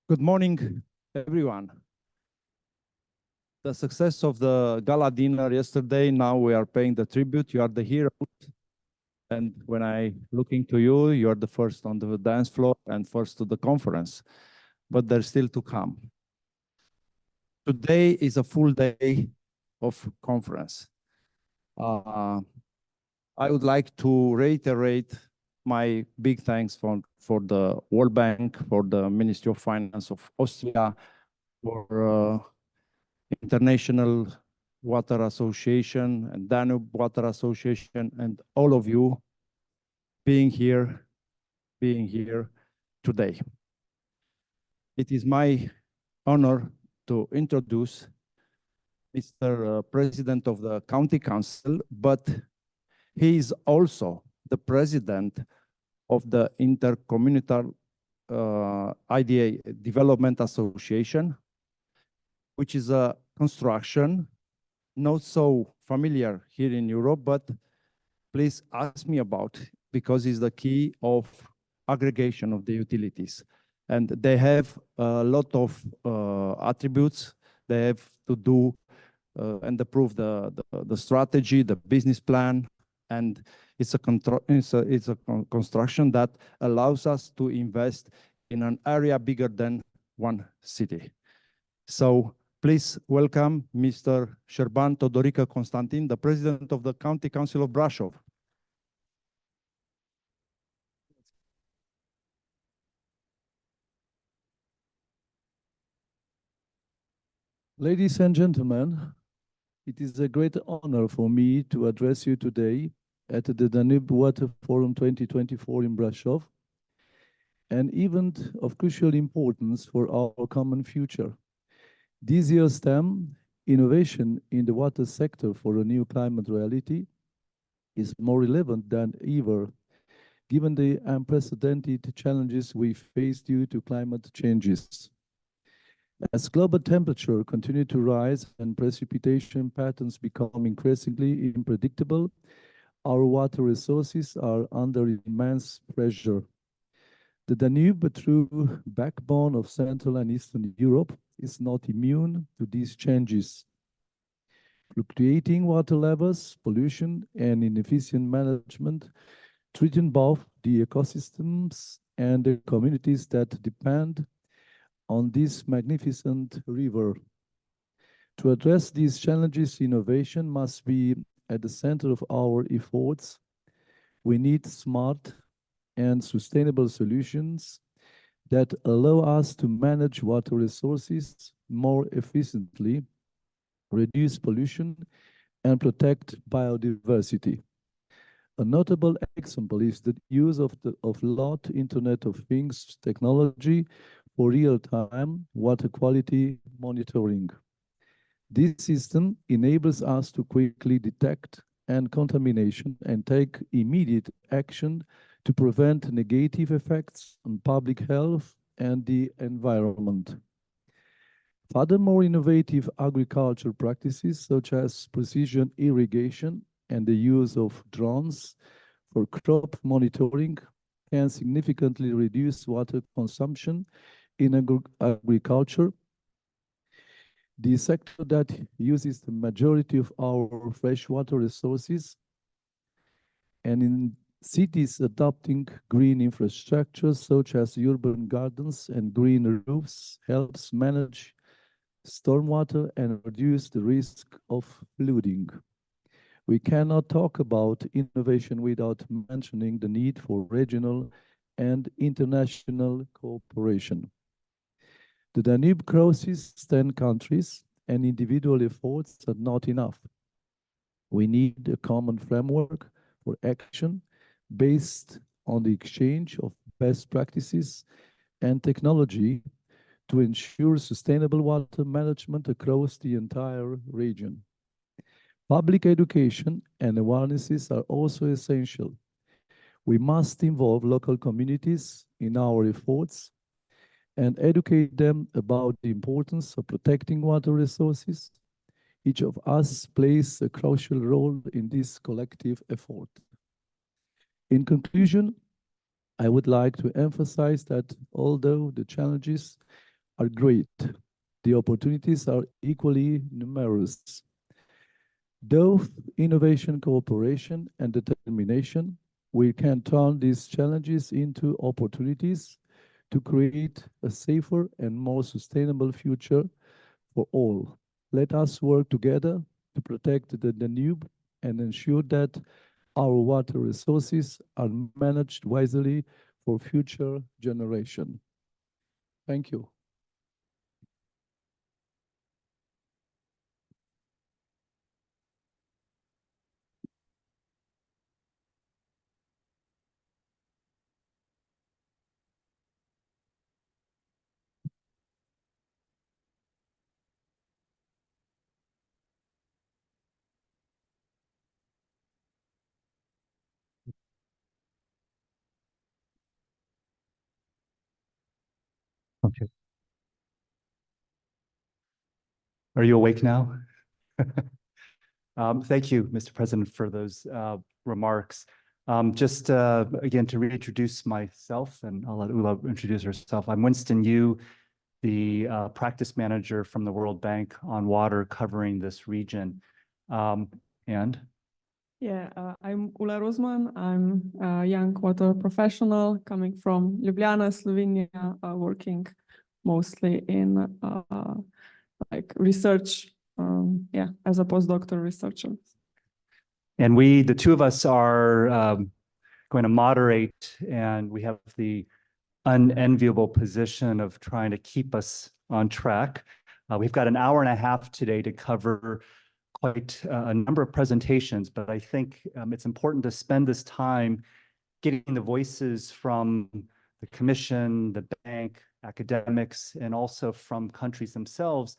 Good morning, everyone. The success of the gala dinner yesterday, now we are paying the tribute. You are the heroes. And when I looking to you, you are the first on the dance floor and first to the conference. But there's still to come. Today is a full day of conference. I would like to reiterate my big thanks for the World Bank, for the Ministry of Finance of Austria, for International Water Association and Danube Water Association, and all of you being here today. It is my honor to introduce Mr. President of the County Council, but he is also the president of the Intercommunal IDA Development Association, which is a construction not so familiar here in Europe, but please ask me about it, because it's the key of aggregation of the utilities. And they have a lot of attributes. They have to do and approve the strategy, the business plan, and it's a construction that allows us to invest in an area bigger than one city. So please welcome Mr. Șerban Todorică Constantin, the President of the County Council of Brașov. Ladies and gentlemen, it is a great honor for me to address you today at the Danube Water Forum 2024 in Brașov, an event of crucial importance for our common future. This year's theme, Innovation in the Water Sector for a New Climate Reality, is more relevant than ever, given the unprecedented challenges we face due to climate changes. As global temperature continues to rise and precipitation patterns become increasingly unpredictable, our water resources are under immense pressure. The Danube, a true backbone of Central and Eastern Europe, is not immune to these changes. Fluctuating water levels, pollution, and inefficient management threaten both the ecosystems and the communities that depend on this magnificent river. To address these challenges, innovation must be at the center of our efforts. We need smart and sustainable solutions that allow us to manage water resources more efficiently, reduce pollution, and protect biodiversity. A notable example is the use of LOT, Internet of Things technology, for real-time water quality monitoring. This system enables us to quickly detect contamination and take immediate action to prevent negative effects on public health and the environment. Furthermore, innovative agriculture practices such as precision irrigation and the use of drones for crop monitoring can significantly reduce water consumption in agriculture, the sector that uses the majority of our freshwater resources, and in cities adopting green infrastructure such as urban gardens and green roofs helps manage stormwater and reduce the risk of flooding. We cannot talk about innovation without mentioning the need for regional and international cooperation. The Danube crosses 10 countries, and individual efforts are not enough. We need a common framework for action based on the exchange of best practices and technology to ensure sustainable water management across the entire region. Public education and awarenesses are also essential. We must involve local communities in our efforts and educate them about the importance of protecting water resources. Each of us plays a crucial role in this collective effort. In conclusion, I would like to emphasize that although the challenges are great. The opportunities are equally numerous. Though innovation, cooperation, and determination, we can turn these challenges into opportunities to create a safer and more sustainable future for all. Let us work together to protect the Danube and ensure that our water resources are managed wisely for future generations. Thank you. Okay. Are you awake now? Thank you, Mr. President, for those remarks. Just again, to reintroduce myself, and I'll let Ula introduce herself. I'm Winston Yu, the practice manager from the World Bank on water covering this region. And Yeah, I'm Ula Rozman. I'm a young water professional coming from Ljubljana, Slovenia, working mostly in like research, as a postdoctoral researcher. And we, the two of us, are going to moderate, and we have the unenviable position of trying to keep us on track. We've got an hour and a half today to cover quite a number of presentations, but I think it's important to spend this time getting the voices from the Commission, the bank, academics, and also from countries themselves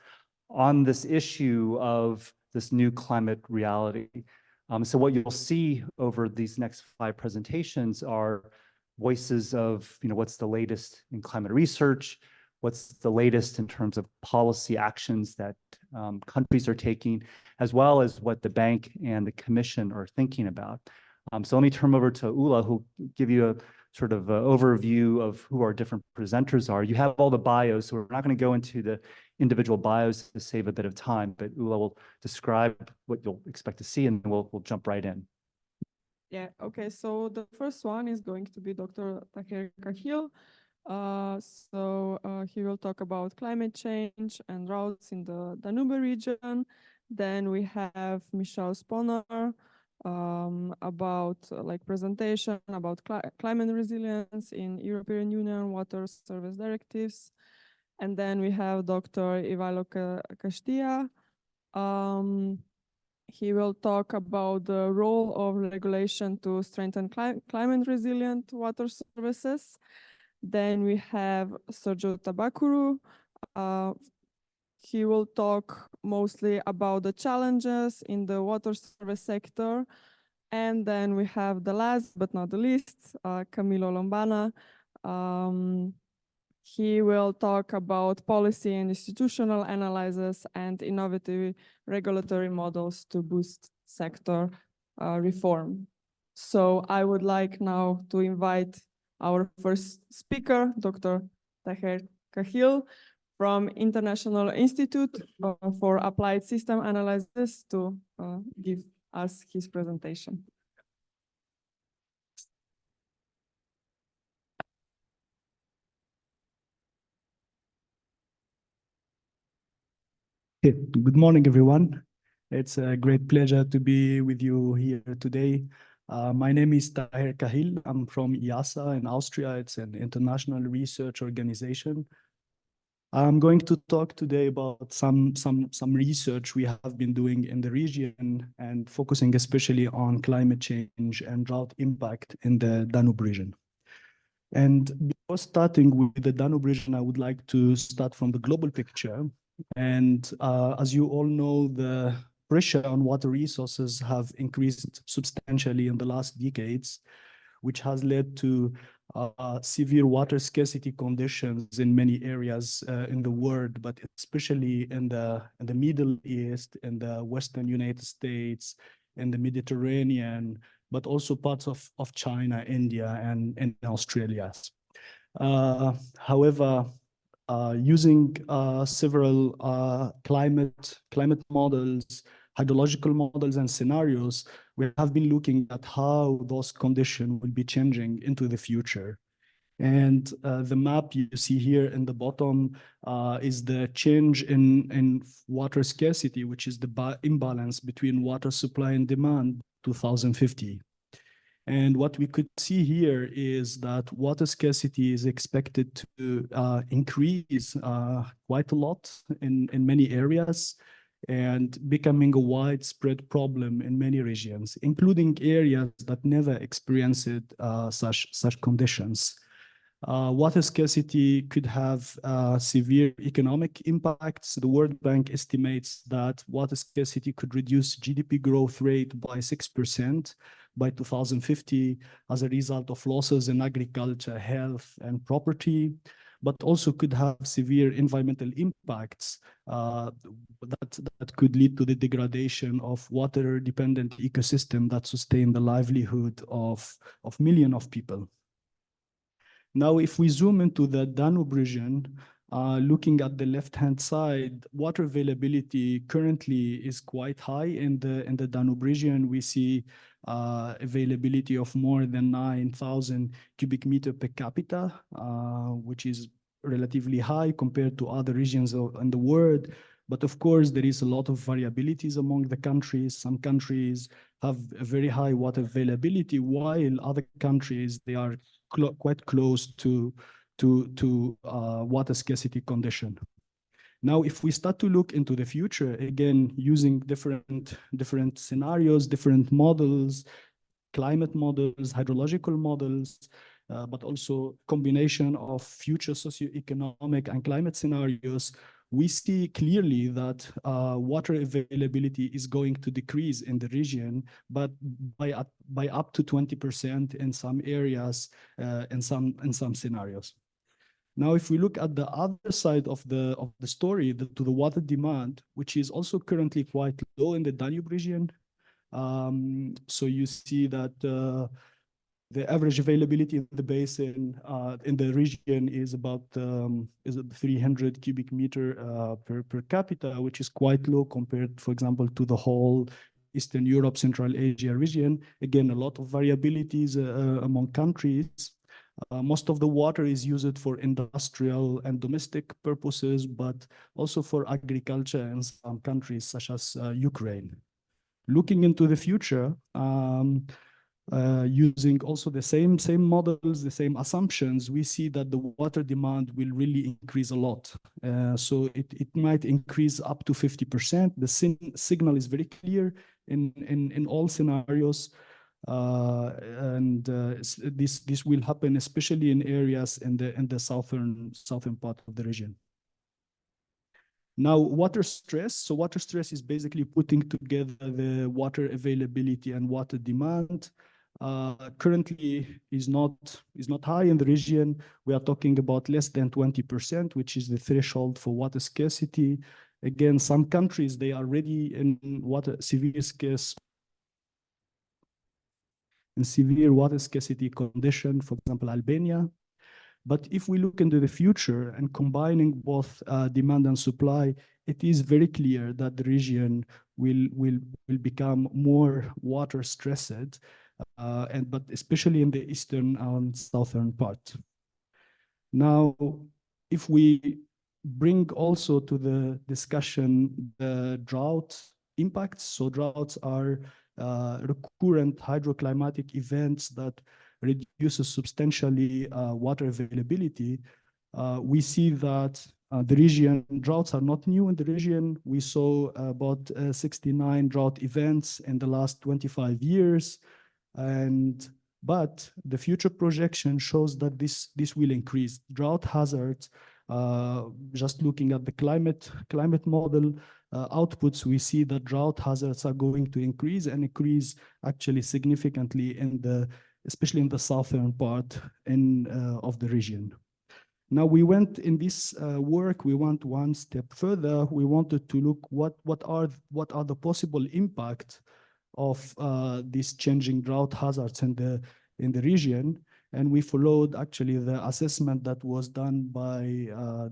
on this issue of this new climate reality. So what you'll see over these next 5 presentations are voices of, what's the latest in climate research, what's the latest in terms of policy actions that countries are taking, as well as what the bank and the Commission are thinking about. So let me turn over to Ula, who'll give you a sort of overview of who our different presenters are. You have all the bios, so we're not going to go into the individual bios to save a bit of time, but Ula will describe what you'll expect to see, and then we'll jump right in. Yeah, okay, so the first one is going to be Dr. Taher Kahil. He will talk about climate change and droughts in the Danube region. Then we have Michelle Sponer about presentation about climate resilience in European Union water service directives. And then we have Dr. Ivailo Castia. He will talk about the role of regulation to strengthen climate resilient water services. Then we have Sergio Tabakuru. He will talk mostly about the challenges in the water service sector. And then we have the last but not the least, Camilo Lombana. He will talk about policy and institutional analysis and innovative regulatory models to boost sector reform. So I would like now to invite our first speaker, Dr. Taher Kahil from International Institute for Applied System Analysis to give us his presentation. Good morning, everyone. It's a great pleasure to be with you here today. My name is Taher Kahil. I'm from IIASA in Austria. It's an international research organization. I'm going to talk today about some research we have been doing in the region and focusing especially on climate change and drought impact in the Danube region. And before starting with the Danube region, I would like to start from the global picture. And as you all know, the pressure on water resources have increased substantially in the last decades, which has led to severe water scarcity conditions in many areas in the world, but especially in the Middle East, in the Western United States, in the Mediterranean, but also parts of China, India, and Australia. However, using several climate models, hydrological models, and scenarios, we have been looking at how those conditions will be changing into the future. And the map you see here in the bottom is the change in water scarcity, which is the imbalance between water supply and demand 2050. And what we could see here is that water scarcity is expected to increase quite a lot in many areas and becoming a widespread problem in many regions, including areas that never experienced such conditions. Water scarcity could have severe economic impacts. The World Bank estimates that water scarcity could reduce GDP growth rate by 6% by 2050 as a result of losses in agriculture, health, and property, but also could have severe environmental impacts that could lead to the degradation of water-dependent ecosystem that sustain the livelihood of millions of people. Now, if we zoom into the Danube region, looking at the left-hand side, water availability currently is quite high in the Danube region. We see availability of more than 9,000 cubic meter per capita, which is relatively high compared to other regions in the world. But of course, there is a lot of variabilities among the countries. Some countries have a very high water availability, while other countries, they are quite close to water scarcity condition. Now, if we start to look into the future, again, using different scenarios, different models, climate models, hydrological models, but also combination of future socioeconomic and climate scenarios, we see clearly that water availability is going to decrease in the region, but by up to 20% in some areas, in some scenarios. Now, if we look at the other side of the story, to the water demand, which is also currently quite low in the Danube region, so you see that the average availability in the basin in the region is about 300 cubic meter per capita, which is quite low compared, for example, to the whole Eastern Europe, Central Asia region. Again, a lot of variabilities among countries. Most of the water is used for industrial and domestic purposes, but also for agriculture in some countries such as Ukraine. Looking into the future, using also the same models, the same assumptions, we see that the water demand will really increase a lot. So it might increase up to 50%. The signal is very clear in all scenarios. This will happen especially in areas in the southern part of the region. Now, water stress. So water stress is basically putting together the water availability and water demand. Currently is not high in the region. We are talking about less than 20%, which is the threshold for water scarcity. Again, some countries, they are already in severe water scarcity condition, for example, Albania. But if we look into the future and combining both demand and supply, it is very clear that the region will become more water stressed, but especially in the eastern and southern part. Now, if we bring also to the discussion the drought impacts, so droughts are recurrent hydroclimatic events that reduces substantially water availability. We see that the region droughts are not new in the region. We saw about 69 drought events in the last 25 years. But the future projection shows that this will increase. Drought hazards, just looking at the climate model outputs, we see that drought hazards are going to increase and increase actually significantly especially in the southern part of the region. Now we went in this work, we went one step further. We wanted to look what are the possible impact of these changing drought hazards in the region. And we followed actually the assessment that was done by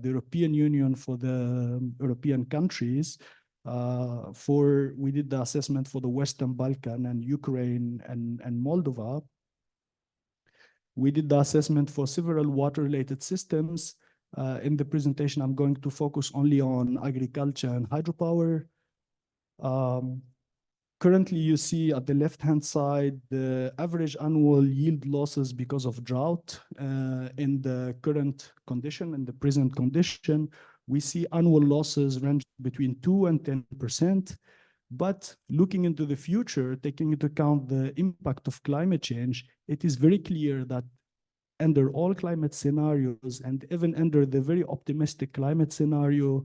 the European Union for the European countries. We did the assessment for the Western Balkan and Ukraine and Moldova. We did the assessment for several water-related systems. In the presentation, I'm going to focus only on agriculture and hydropower. Currently, you see at the left-hand side, the average annual yield losses because of drought in the current condition, in the present condition. We see annual losses range between 2 and 10%. But looking into the future, taking into account the impact of climate change, it is very clear that under all climate scenarios, and even under the very optimistic climate scenario,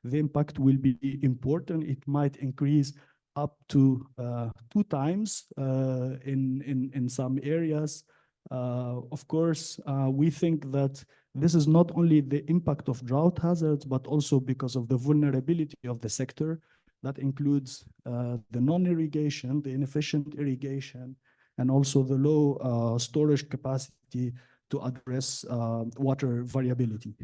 the impact will be important. It might increase up to 2 times in some areas. Of course, we think that this is not only the impact of drought hazards, but also because of the vulnerability of the sector. That includes the non-irrigation, the inefficient irrigation, and also the low storage capacity to address water variability.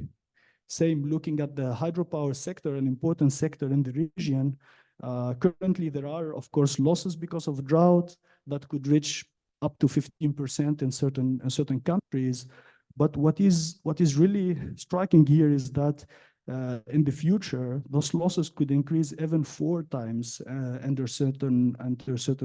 Same looking at the hydropower sector, an important sector in the region. Currently, there are, of course, losses because of drought that could reach up to 15% in certain countries. But what is really striking here is that in the future, those losses could increase even 4 times under certain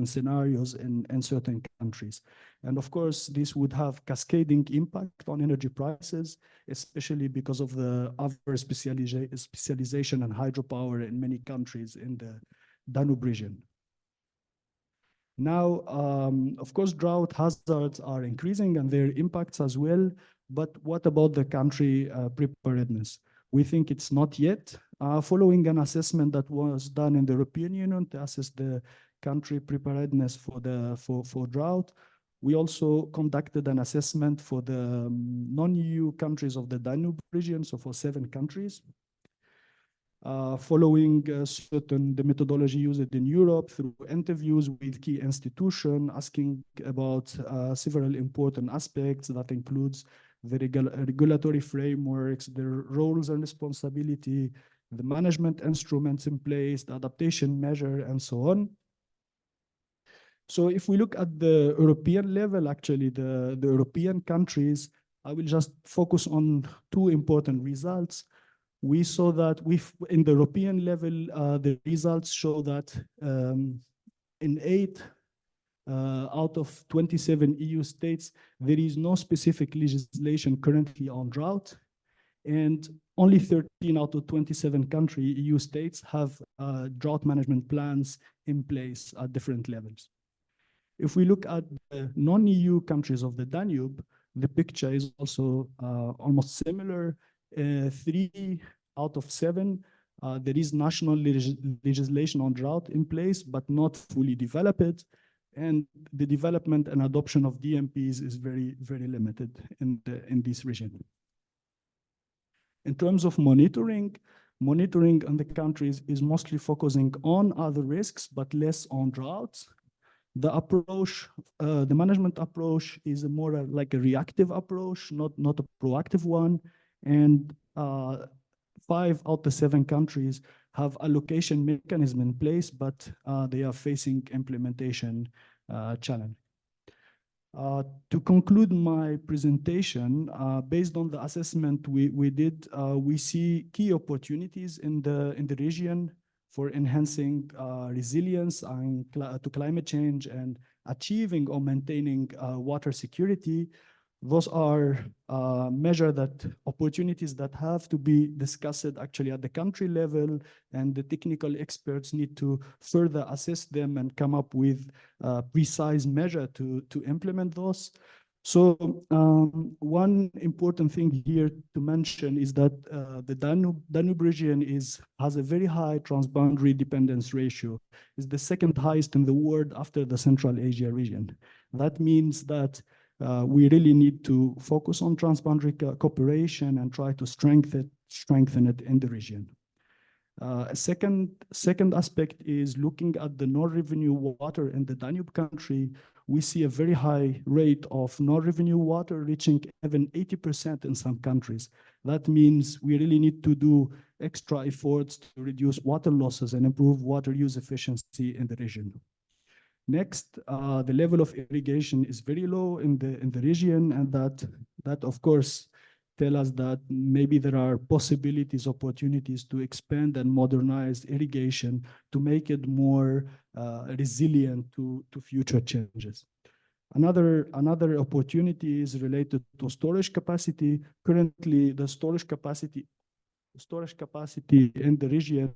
scenarios in certain countries. And of course, this would have cascading impact on energy prices, especially because of the other specialization and hydropower in many countries in the Danube region. Now, of course, drought hazards are increasing and their impacts as well. But what about the country preparedness? We think it's not yet. Following an assessment that was done in the European Union to assess the country preparedness for drought, we also conducted an assessment for the non-EU countries of the Danube region, so for 7 countries. Following the methodology used in Europe through interviews with key institutions, asking about several important aspects that includes the regulatory frameworks, their roles and responsibility, the management instruments in place, the adaptation measure, and so on. So if we look at the European level, actually, the European countries, I will just focus on 2 important results. We saw that in the European level, the results show that in 8 out of 27 EU states, there is no specific legislation currently on drought. And only 13 out of 27 EU states have drought management plans in place at different levels. If we look at the non-EU countries of the Danube, the picture is also almost similar. 3 out of 7, there is national legislation on drought in place, but not fully developed. And the development and adoption of DMPs is very, very limited in this region. In terms of monitoring on the countries is mostly focusing on other risks, but less on droughts. The approach, the management approach is more like a reactive approach, not a proactive one. And 5 out of 7 countries have allocation mechanism in place, but they are facing implementation challenge. To conclude my presentation, based on the assessment we did, we see key opportunities in the region for enhancing resilience to climate change and achieving or maintaining water security. Those are opportunities that have to be discussed actually at the country level, and the technical experts need to further assess them and come up with precise measure to implement those. So one important thing here to mention is that the Danube region has a very high transboundary dependence ratio. It's the 2nd highest in the world after the Central Asia region. That means that we really need to focus on transboundary cooperation and try to strengthen it in the region. A second aspect is looking at the non-revenue water in the Danube country. We see a very high rate of non-revenue water reaching even 80% in some countries. That means we really need to do extra efforts to reduce water losses and improve water use efficiency in the region. Next, the level of irrigation is very low in the region, and that of course tell us that maybe there are possibilities, opportunities to expand and modernize irrigation to make it more resilient to future changes. Another opportunity is related to storage capacity. Currently, the storage capacity in the region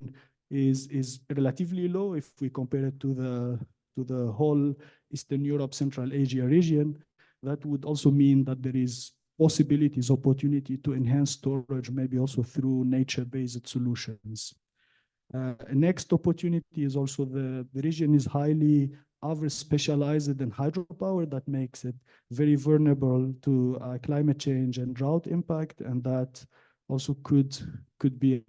is relatively low if we compare it to the whole Eastern Europe, Central Asia region. That would also mean that there is possibilities, opportunity to enhance storage, maybe also through nature-based solutions. Next opportunity is also the region is highly specialized in hydropower. That makes it very vulnerable to climate change and drought impact, and that also could be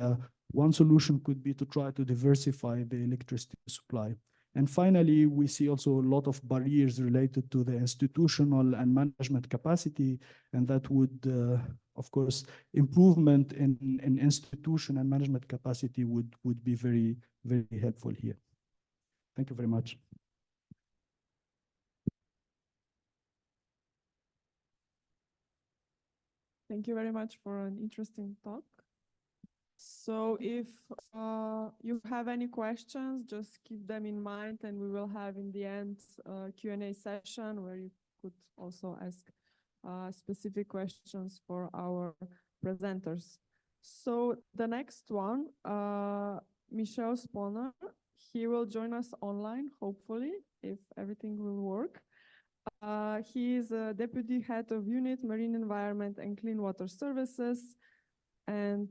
one solution could be to try to diversify the electricity supply. And finally, we see also a lot of barriers related to the institutional and management capacity, and that would, of course, improvement in institution and management capacity would be very, very helpful here. Thank you very much. Thank you very much for an interesting talk. So if you have any questions, just keep them in mind, and we will have in the end a Q&A session where you could also ask specific questions for our presenters. So the next one, Michel Sponer, he will join us online, hopefully, if everything will work. He is a Deputy Head of Unit Marine Environment and Clean Water Services. And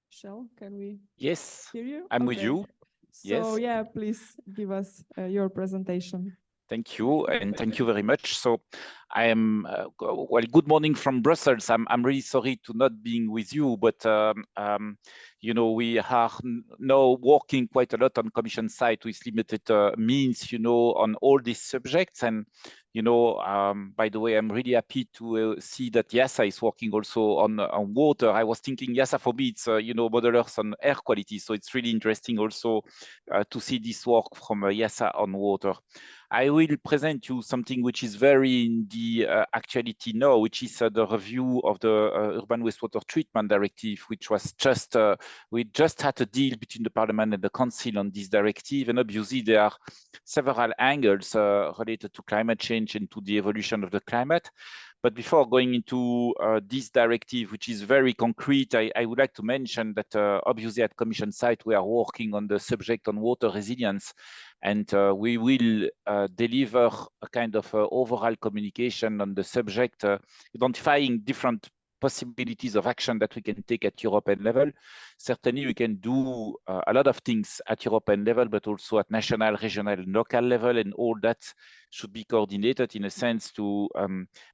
Michel, can we hear you? I'm with you. So yeah, please give us your presentation. Thank you, and thank you very much. So I am, well, good morning from Brussels. I'm really sorry to not being with you, but you know, we are now working quite a lot on Commission side with limited means, you know, on all these subjects. And you know, by the way, I'm really happy to see that YASA is working also on water. I was thinking YASA for me, it's you know, modelers on air quality. So it's really interesting also to see this work from YASA on water. I will present you something which is very in the actuality now, which is the review of the Urban Wastewater Treatment Directive, which was just, we just had a deal between the Parliament and the Council on this directive. And obviously there are several angles related to climate change and to the evolution of the climate. But before going into this directive, which is very concrete, I would like to mention that obviously at Commission side, we are working on the subject on water resilience. And we will deliver a kind of overall communication on the subject, identifying different possibilities of action that we can take at European level. Certainly, we can do a lot of things at European level, but also at national, regional, and local level, and all that should be coordinated in a sense to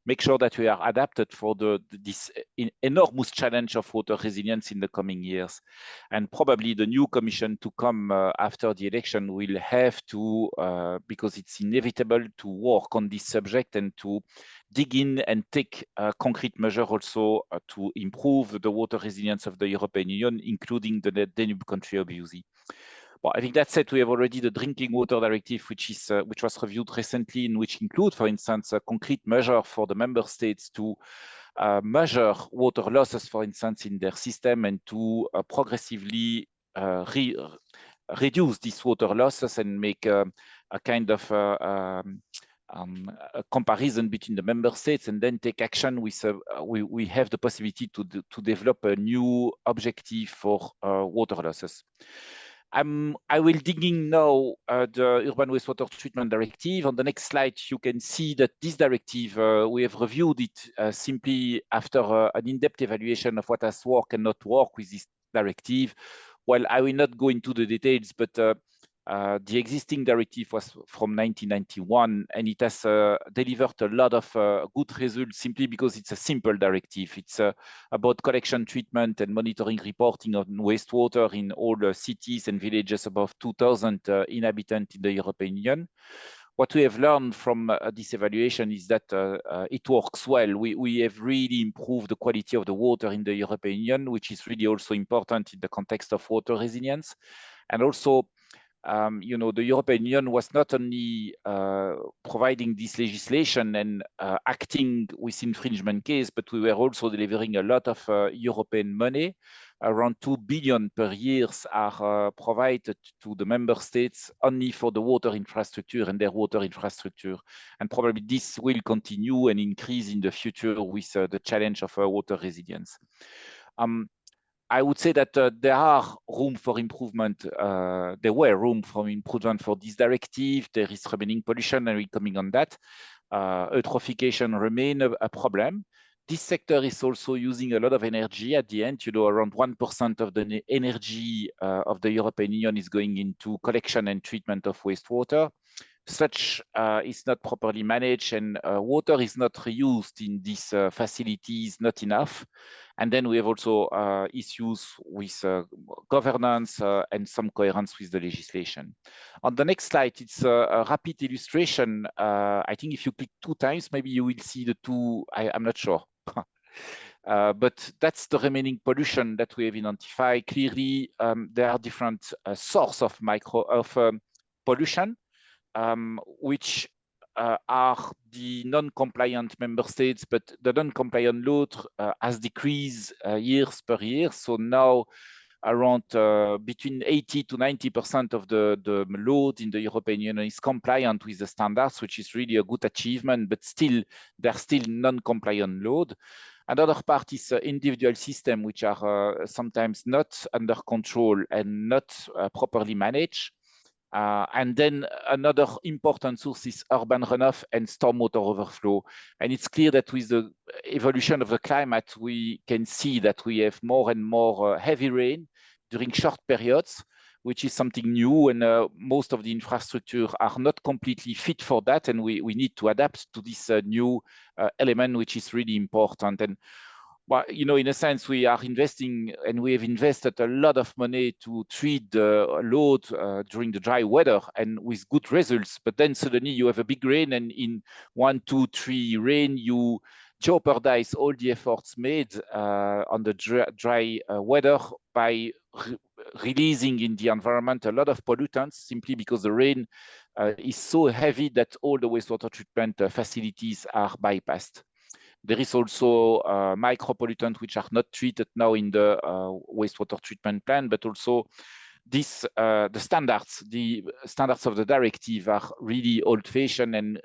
make sure that we are adapted for this enormous challenge of water resilience in the coming years. And probably the new Commission to come after the election will have to, because it's inevitable, to work on this subject and to dig in and take concrete measures also to improve the water resilience of the European Union, including the Danube country obviously. Well, I think that said, we have already the Drinking Water Directive, which was reviewed recently, and which include, for instance, a concrete measure for the member states to measure water losses, for instance, in their system, and to progressively reduce these water losses and make a kind of a comparison between the member states, and then take action with we have the possibility to develop a new objective for water losses. I will dig in now the Urban Wastewater Treatment Directive. On the next slide, you can see that this directive, we have reviewed it simply after an in-depth evaluation of what has worked and not worked with this directive. Well, I will not go into the details, but The existing directive was from 1991, and it has delivered a lot of good results simply because it's a simple directive. It's about collection, treatment, and monitoring reporting on wastewater in all the cities and villages above 2,000 inhabitants in the European Union. What we have learned from this evaluation is that it works well. We have really improved the quality of the water in the European Union, which is really also important in the context of water resilience. And also, you know, the European Union was not only providing this legislation and acting with infringement case, but we were also delivering a lot of European money. Around 2 billion per year are provided to the member states only for the water infrastructure and their water infrastructure. And probably this will continue and increase in the future with the challenge of water resilience. I would say that there are room for improvement. There were room for improvement for this directive. There is remaining pollution, and we're coming on that. Eutrophication remain a problem. This sector is also using a lot of energy at the end. You know, around 1% of the energy of the European Union is going into collection and treatment of wastewater. Such is not properly managed, and water is not reused in these facilities, not enough. And then we have also issues with governance and some coherence with the legislation. On the next slide, it's a rapid illustration. I think if you click 2 times, maybe you will see the two, I'm not sure. But that's the remaining pollution that we have identified. Clearly, there are different sources of pollution, which are the non-compliant member states, but the non-compliant load has decreased years per year. So now around between 80 to 90% of the load in the European Union is compliant with the standards, which is really a good achievement, but still, there's still non-compliant load. Another part is individual systems, which are sometimes not under control and not properly managed. And then another important source is urban runoff and stormwater overflow. And it's clear that with the evolution of the climate, we can see that we have more and more heavy rain during short periods, which is something new, and most of the infrastructure are not completely fit for that, and we need to adapt to this new element, which is really important. And well, you know, in a sense, we are investing, and we have invested a lot of money to treat the load during the dry weather, and with good results. But then suddenly you have a big rain, and in 1, 2, 3 rain, you jeopardize all the efforts made on the dry weather by releasing in the environment a lot of pollutants, simply because the rain is so heavy that all the wastewater treatment facilities are bypassed. There is also micropollutants which are not treated now in the wastewater treatment plant, but also this, the standards of the directive are really old-fashioned, and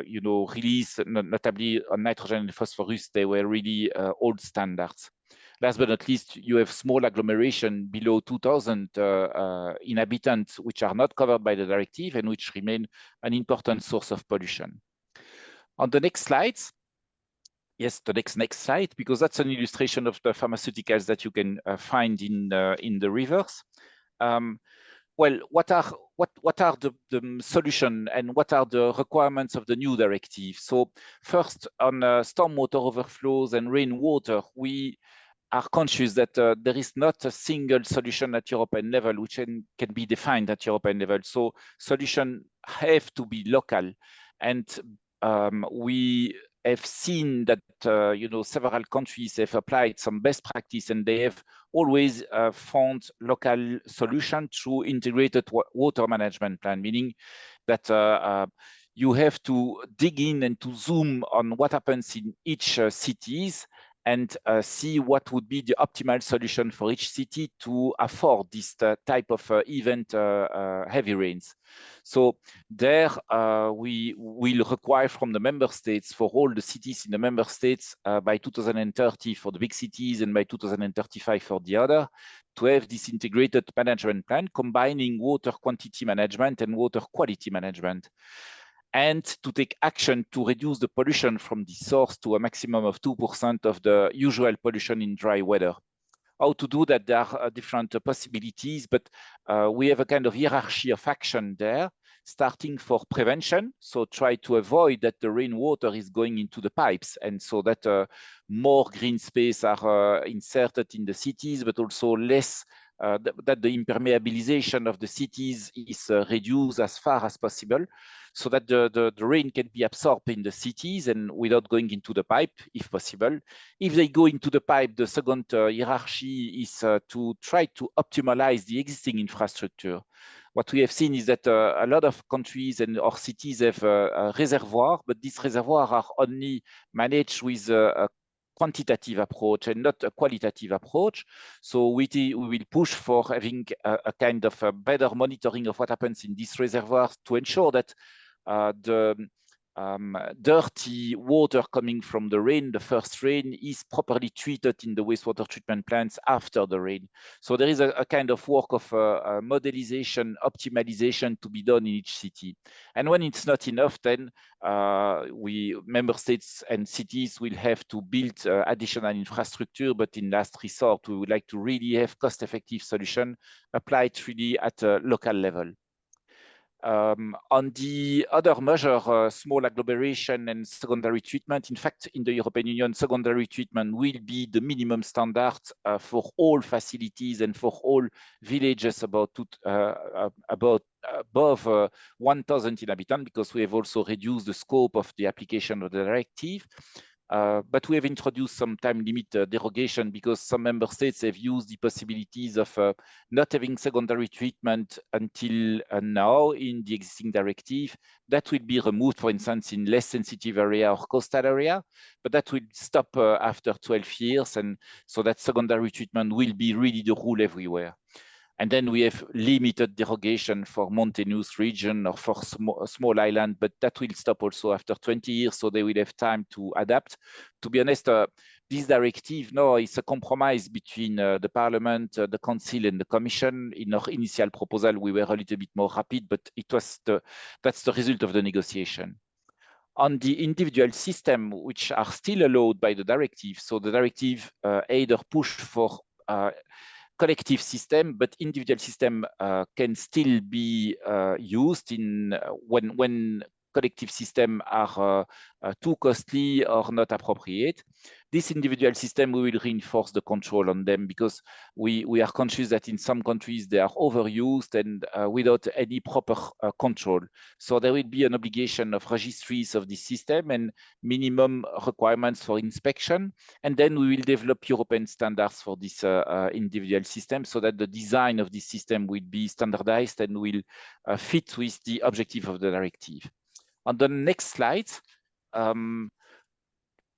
you know, release notably on nitrogen and phosphorus, they were really old standards. Last but not least, you have small agglomeration below 2,000 inhabitants, which are not covered by the directive and which remain an important source of pollution. On the next slides, yes, the next slide, because that's an illustration of the pharmaceuticals that you can find in the rivers. Well, what are the solution and what are the requirements of the new directive? So first, on stormwater overflows and rainwater, we are conscious that there is not a single solution at European level which can be defined at European level. So solutions have to be local, and we have seen that you know, several countries have applied some best practice, and they have always found local solution through integrated water management plan, meaning that you have to dig in and to zoom on what happens in each cities, and see what would be the optimal solution for each city to afford this type of event, heavy rains. So there we will require from the member states, for all the cities in the member states, by 2030 for the big cities and by 2035 for the other, to have this integrated management plan combining water quantity management and water quality management, and to take action to reduce the pollution from the source to a maximum of 2% of the usual pollution in dry weather. how to do that. There are different possibilities, but we have a kind of hierarchy of action there, starting for prevention. So try to avoid that the rainwater is going into the pipes, and so that more green space are inserted in the cities, but also less that the impermeabilization of the cities is reduced as far as possible, so that the rain can be absorbed in the cities and without going into the pipe, if possible. If they go into the pipe, the second hierarchy is to try to optimize the existing infrastructure. What we have seen is that a lot of countries and or cities have a reservoir, but these reservoirs are only managed with a quantitative approach and not a qualitative approach. So we will push for having a kind of a better monitoring of what happens in these reservoirs to ensure that the dirty water coming from the rain, the first rain, is properly treated in the wastewater treatment plants after the rain. So there is a kind of work of modelization, optimization to be done in each city. And when it's not enough, then member states and cities will have to build additional infrastructure, but in last resort, we would like to really have cost-effective solution applied really at a local level. On the other measure, small agglomeration and secondary treatment, in fact, in the European Union, secondary treatment will be the minimum standard for all facilities and for all villages above 1,000 inhabitants, because we have also reduced the scope of the application of the directive. But we have introduced some time limit derogation because some member states have used the possibilities of not having secondary treatment until now in the existing directive. That will be removed, for instance, in less sensitive area or coastal area, but that will stop after 12 years. And so that secondary treatment will be really the rule everywhere. And then we have limited derogation for mountainous region or for small island, but that will stop also after 20 years, so they will have time to adapt. To be honest, this directive now is a compromise between the Parliament, the Council, and the Commission. In our initial proposal, we were a little bit more rapid, but that's the result of the negotiation. On the individual system, which are still allowed by the directive, so the directive either push for collective system, but individual system can still be used in when collective systems are too costly or not appropriate. This individual system, we will reinforce the control on them because we are conscious that in some countries they are overused and without any proper control. So there will be an obligation of registries of this system and minimum requirements for inspection. And then we will develop European standards for this individual system so that the design of this system will be standardized and will fit with the objective of the directive. On the next slide,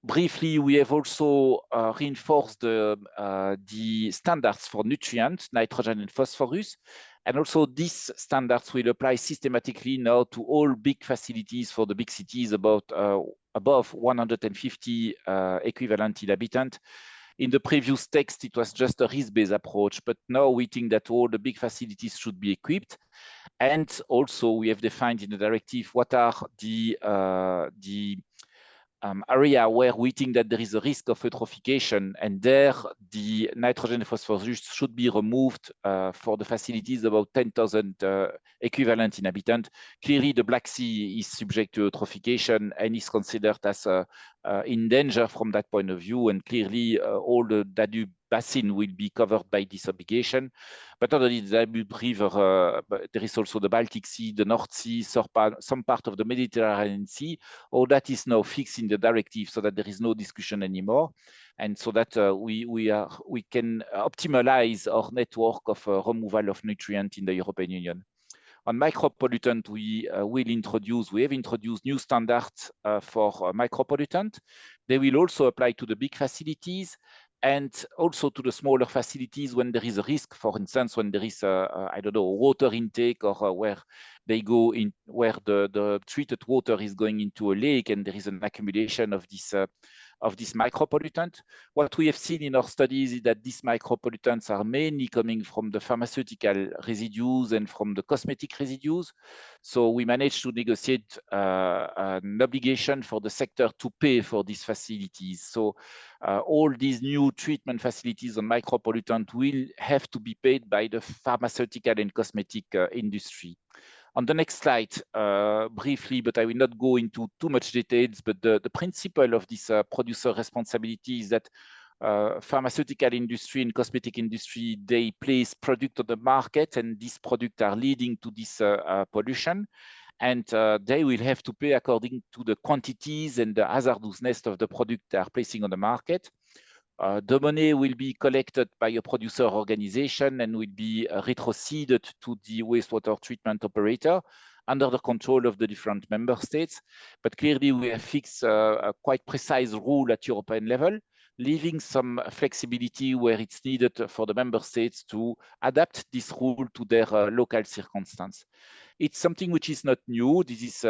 briefly, we have also reinforced the standards for nutrients, nitrogen and phosphorus. And also these standards will apply systematically now to all big facilities for the big cities about above 150 equivalent inhabitants. In the previous text, it was just a risk-based approach, but now we think that all the big facilities should be equipped. And also we have defined in the directive what are the area where we think that there is a risk of eutrophication, and there the nitrogen and phosphorus should be removed for the facilities about 10,000 equivalent inhabitants. Clearly, the Black Sea is subject to eutrophication and is considered as in danger from that point of view, and clearly all the Danube basin will be covered by this obligation. But not only the Danube River, but there is also the Baltic Sea, the North Sea, some part of the Mediterranean Sea. All that is now fixed in the directive so that there is no discussion anymore. And so that we can optimize our network of removal of nutrient in the European Union. On micropollutant, we have introduced new standards for micropollutant. They will also apply to the big facilities and also to the smaller facilities when there is a risk, for instance, when there is I don't know, water intake or where they go in where the treated water is going into a lake, and there is an accumulation of this micropollutant. What we have seen in our studies is that these micropollutants are mainly coming from the pharmaceutical residues and from the cosmetic residues. So we managed to negotiate an obligation for the sector to pay for these facilities. So all these new treatment facilities on micropollutant will have to be paid by the pharmaceutical and cosmetic industry. On the next slide, briefly, but I will not go into too much details, but the principle of this producer responsibility is that pharmaceutical industry and cosmetic industry, they place product on the market, and these products are leading to this pollution. And they will have to pay according to the quantities and the hazardousness of the product they are placing on the market. The money will be collected by a producer organization and will be retroceded to the wastewater treatment operator under the control of the different member states. But clearly, we have fixed a quite precise rule at European level, leaving some flexibility where it's needed for the member states to adapt this rule to their local circumstance. It's something which is not new. This is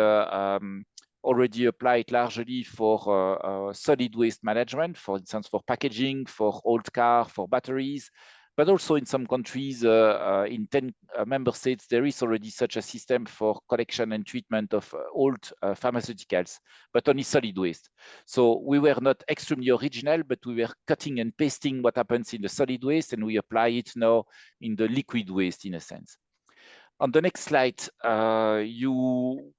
already applied largely for solid waste management, for instance, for packaging, for old car, for batteries, but also in some countries, in 10 member states, there is already such a system for collection and treatment of old pharmaceuticals, but only solid waste. So we were not extremely original, but we were cutting and pasting what happens in the solid waste, and we apply it now in the liquid waste in a sense. On the next slide, you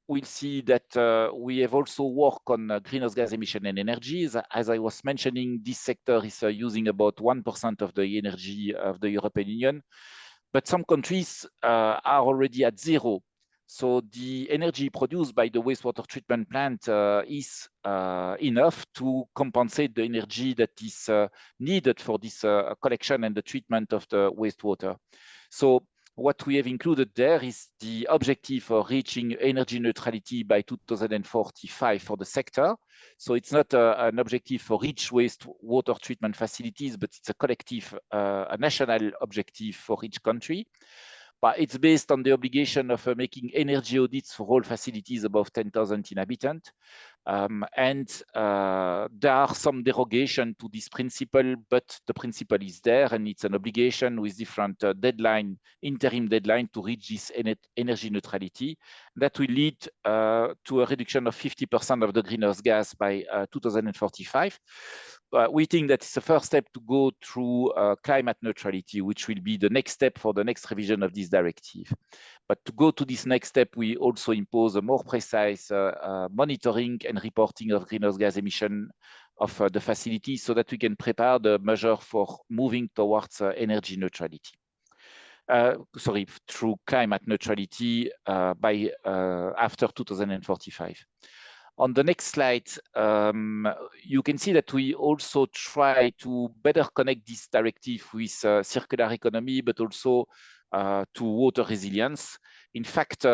will see that we have also worked on greenhouse gas emission and energy. As I was mentioning, this sector is using about 1% of the energy of the European Union, but some countries are already at zero. So the energy produced by the wastewater treatment plant is enough to compensate the energy that is needed for this collection and the treatment of the wastewater. So what we have included there is the objective for reaching energy neutrality by 2045 for the sector. So it's not an objective for each wastewater treatment facilities, but it's a collective, a national objective for each country. But it's based on the obligation of making energy audits for all facilities above 10,000 inhabitants. There are some derogation to this principle, but the principle is there, and it's an obligation with different interim deadline to reach this energy neutrality. That will lead to a reduction of 50% of the greenhouse gas by 2045. We think that it's the first step to go through climate neutrality, which will be the next step for the next revision of this directive. But to go to this next step, we also impose a more precise monitoring and reporting of greenhouse gas emission of the facility so that we can prepare the measure for moving towards energy neutrality. Through climate neutrality by after 2045. On the next slide, you can see that we also try to better connect this directive with circular economy, but also to water resilience. In fact,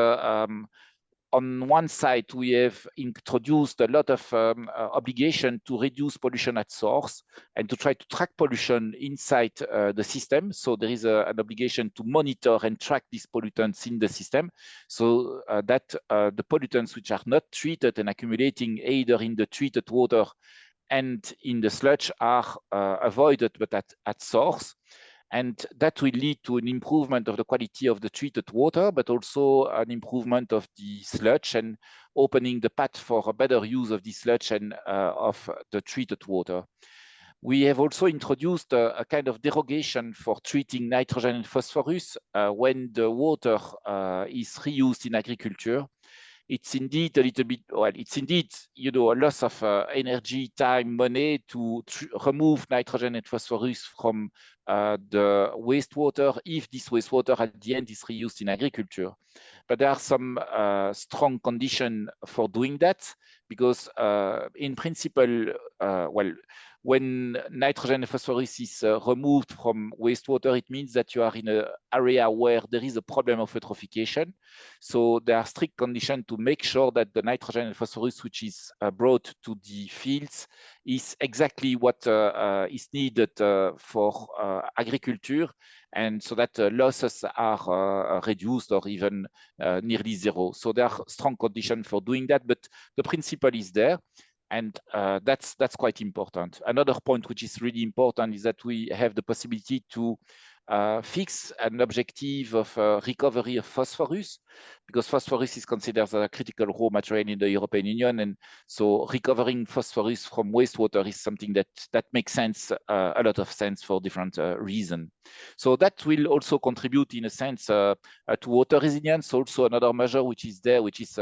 on one side, we have introduced a lot of obligation to reduce pollution at source and to try to track pollution inside the system. So there is an obligation to monitor and track these pollutants in the system so that the pollutants which are not treated and accumulating either in the treated water and in the sludge are avoided, but at source. And that will lead to an improvement of the quality of the treated water, but also an improvement of the sludge and opening the path for a better use of the sludge and of the treated water. We have also introduced a kind of derogation for treating nitrogen and phosphorus when the water is reused in agriculture. It's indeed a little bit, well, it's indeed, a loss of energy, time, money to remove nitrogen and phosphorus from the wastewater if this wastewater at the end is reused in agriculture. But there are some strong conditions for doing that because in principle, when nitrogen and phosphorus is removed from wastewater, it means that you are in an area where there is a problem of eutrophication. So there are strict conditions to make sure that the nitrogen and phosphorus which is brought to the fields is exactly what is needed for agriculture, and so that losses are reduced or even nearly zero. So there are strong conditions for doing that, but the principle is there. And that's quite important. Another point which is really important is that we have the possibility to fix an objective of recovery of phosphorus, because phosphorus is considered as a critical raw material in the European Union. And so recovering phosphorus from wastewater is something that makes sense, a lot of sense for different reasons. So that will also contribute in a sense to water resilience. Also another measure which is there, which is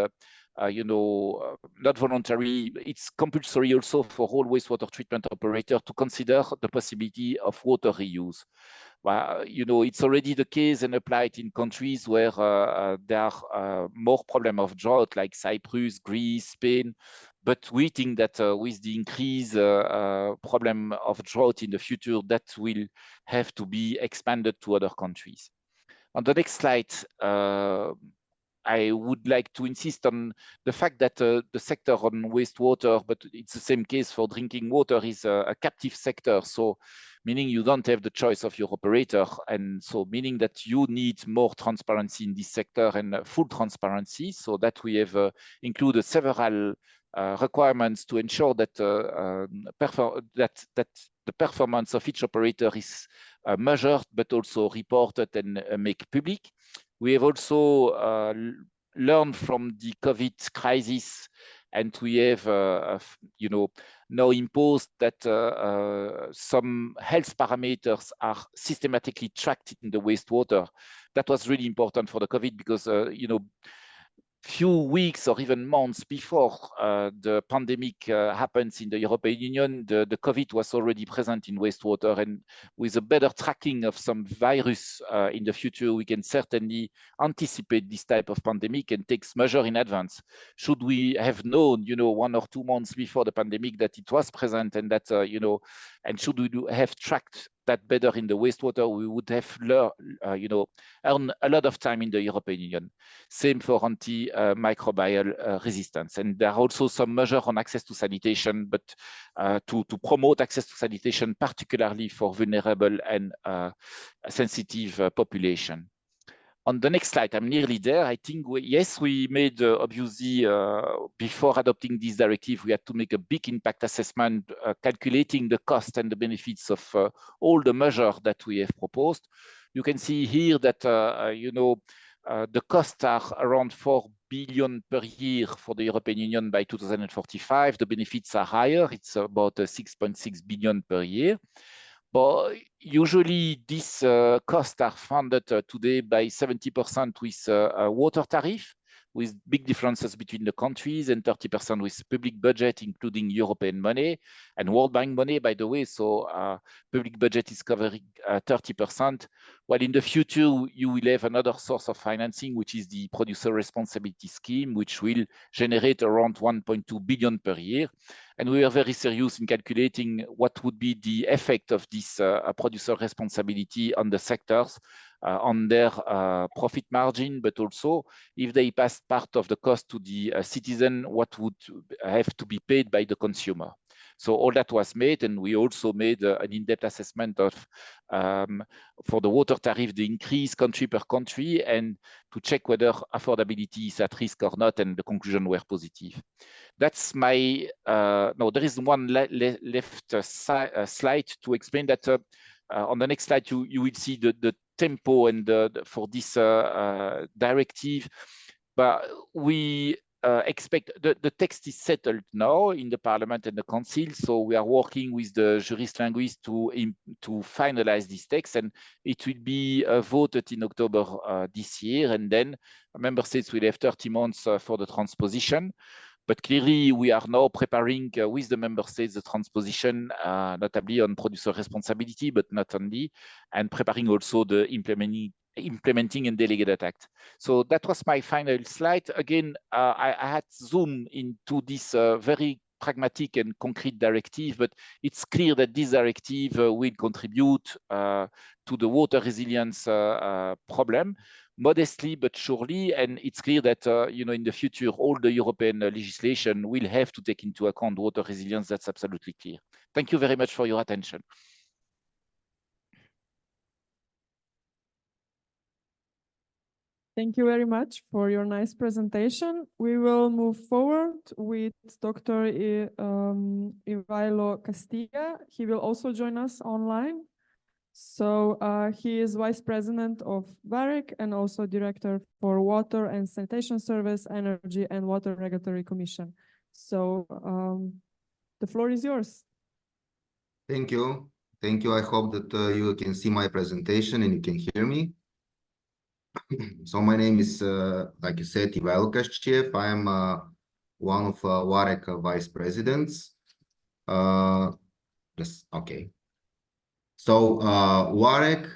not voluntary, it's compulsory also for all wastewater treatment operators to consider the possibility of water reuse. Well, it's already the case and applied in countries where there are more problems of drought, like Cyprus, Greece, Spain. But we think that with the increased problem of drought in the future, that will have to be expanded to other countries. On the next slide, I would like to insist on the fact that the sector on wastewater, but it's the same case for drinking water, is a captive sector. So meaning you don't have the choice of your operator. And so meaning that you need more transparency in this sector and full transparency, so that we have included several requirements to ensure that, that the performance of each operator is measured, but also reported and made public. We have also learned from the COVID crisis, and we have, now imposed that some health parameters are systematically tracked in the wastewater. That was really important for the COVID because, few weeks or even months before the pandemic happens in the European Union, the COVID was already present in wastewater, and with a better tracking of some virus in the future, we can certainly anticipate this type of pandemic and take measures in advance. Should we have known, 1 or 2 months before the pandemic that it was present, and that, and should we have tracked that better in the wastewater, we would have earned a lot of time in the European Union. Same for antimicrobial resistance. And there are also some measures on access to sanitation, but to promote access to sanitation, particularly for vulnerable and sensitive population. On the next slide, I'm nearly there. I think, we made, obviously, before adopting this directive, we had to make a big impact assessment, calculating the cost and the benefits of all the measures that we have proposed. You can see here that, the costs are around 4 billion per year for the European Union by 2045. The benefits are higher. It's about 6.6 billion per year. But usually these costs are funded today by 70% with a water tariff, with big differences between the countries, and 30% with public budget, including European money and World Bank money, by the way. So public budget is covering 30%. While in the future, you will have another source of financing, which is the producer responsibility scheme, which will generate around 1.2 billion per year. And we are very serious in calculating what would be the effect of this producer responsibility on the sectors, on their profit margin, but also if they pass part of the cost to the citizen, what would have to be paid by the consumer. So all that was made, and we also made an in-depth assessment of, for the water tariff, the increase country per country, and to check whether affordability is at risk or not, and the conclusion were positive. That's my, no, there is one left slide to explain that. On the next slide, you will see the tempo and for this directive, but we expect the text is settled now in the Parliament and the Council, so we are working with the jurist linguist to finalize this text, and it will be voted in October this year, and then member states will have 30 months for the transposition. But clearly, we are now preparing with the member states the transposition, notably on producer responsibility, but not only, and preparing also the implementing and delegated act. So that was my final slide. Again, I had zoomed into this very pragmatic and concrete directive, but it's clear that this directive will contribute to the water resilience problem, modestly but surely. And it's clear that in the future, all the European legislation will have to take into account water resilience. That's absolutely clear. Thank you very much for your attention. Thank you very much for your nice presentation. We will move forward with Dr. Ivailo Castilla. He will also join us online. So he is Vice President of VAREC and also Director for Water and Sanitation Service, Energy and Water Regulatory Commission. So the floor is yours. Thank you. Thank you. I hope that you can see my presentation and you can hear me. So my name is, like you said, Ivailo Castilla. I am one of VAREC vice presidents. Yes, okay. So VAREC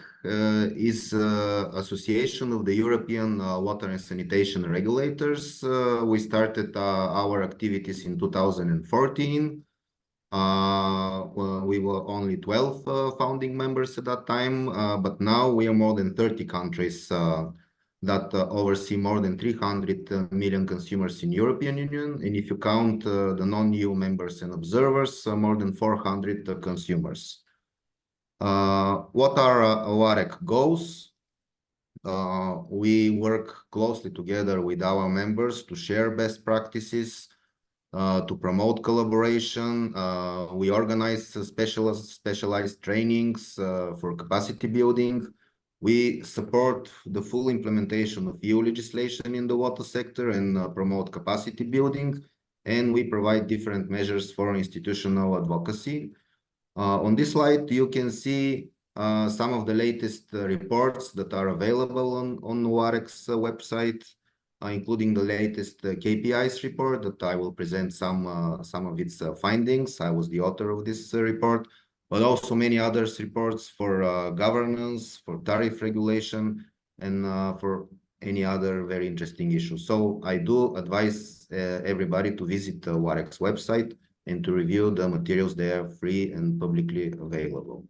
is Association of the European Water and Sanitation Regulators. We started our activities in 2014. We were only 12 founding members at that time, but now we are more than 30 countries that oversee more than 300 million consumers in European Union. And if you count the non-EU members and observers, more than 400 consumers. What are VAREC goals? We work closely together with our members to share best practices, to promote collaboration. We organize specialized trainings for capacity building. We support the full implementation of EU legislation in the water sector and promote capacity building. And we provide different measures for institutional advocacy. On this slide, you can see some of the latest reports that are available on VAREC's website, including the latest KPIs report that I will present some of its findings. I was the author of this report, but also many other reports for governance, for tariff regulation, and for any other very interesting issues. So I do advise everybody to visit VAREC's website and to review the materials. They are free and publicly available.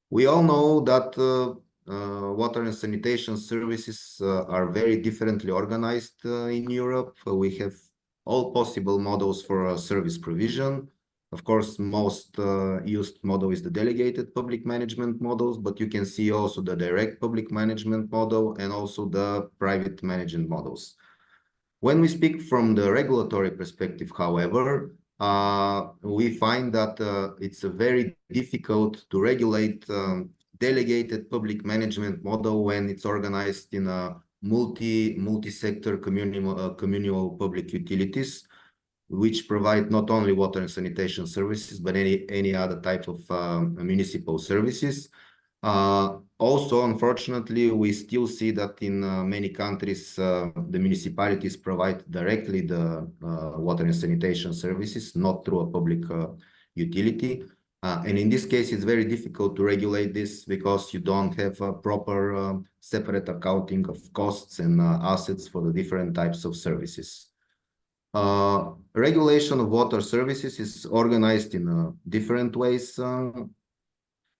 We all know that water and sanitation services are very differently organized in Europe. We have all possible models for service provision. Of course, most used model is the delegated public management models, but you can see also the direct public management model and also the private management models. When we speak from the regulatory perspective, however, we find that it's very difficult to regulate delegated public management model when it's organized in a multi-sector communal public utilities, which provide not only water and sanitation services, but any other type of municipal services. Also, unfortunately, we still see that in many countries, the municipalities provide directly the water and sanitation services, not through a public utility. And in this case, it's very difficult to regulate this because you don't have a proper separate accounting of costs and assets for the different types of services. Regulation of water services is organized in different ways.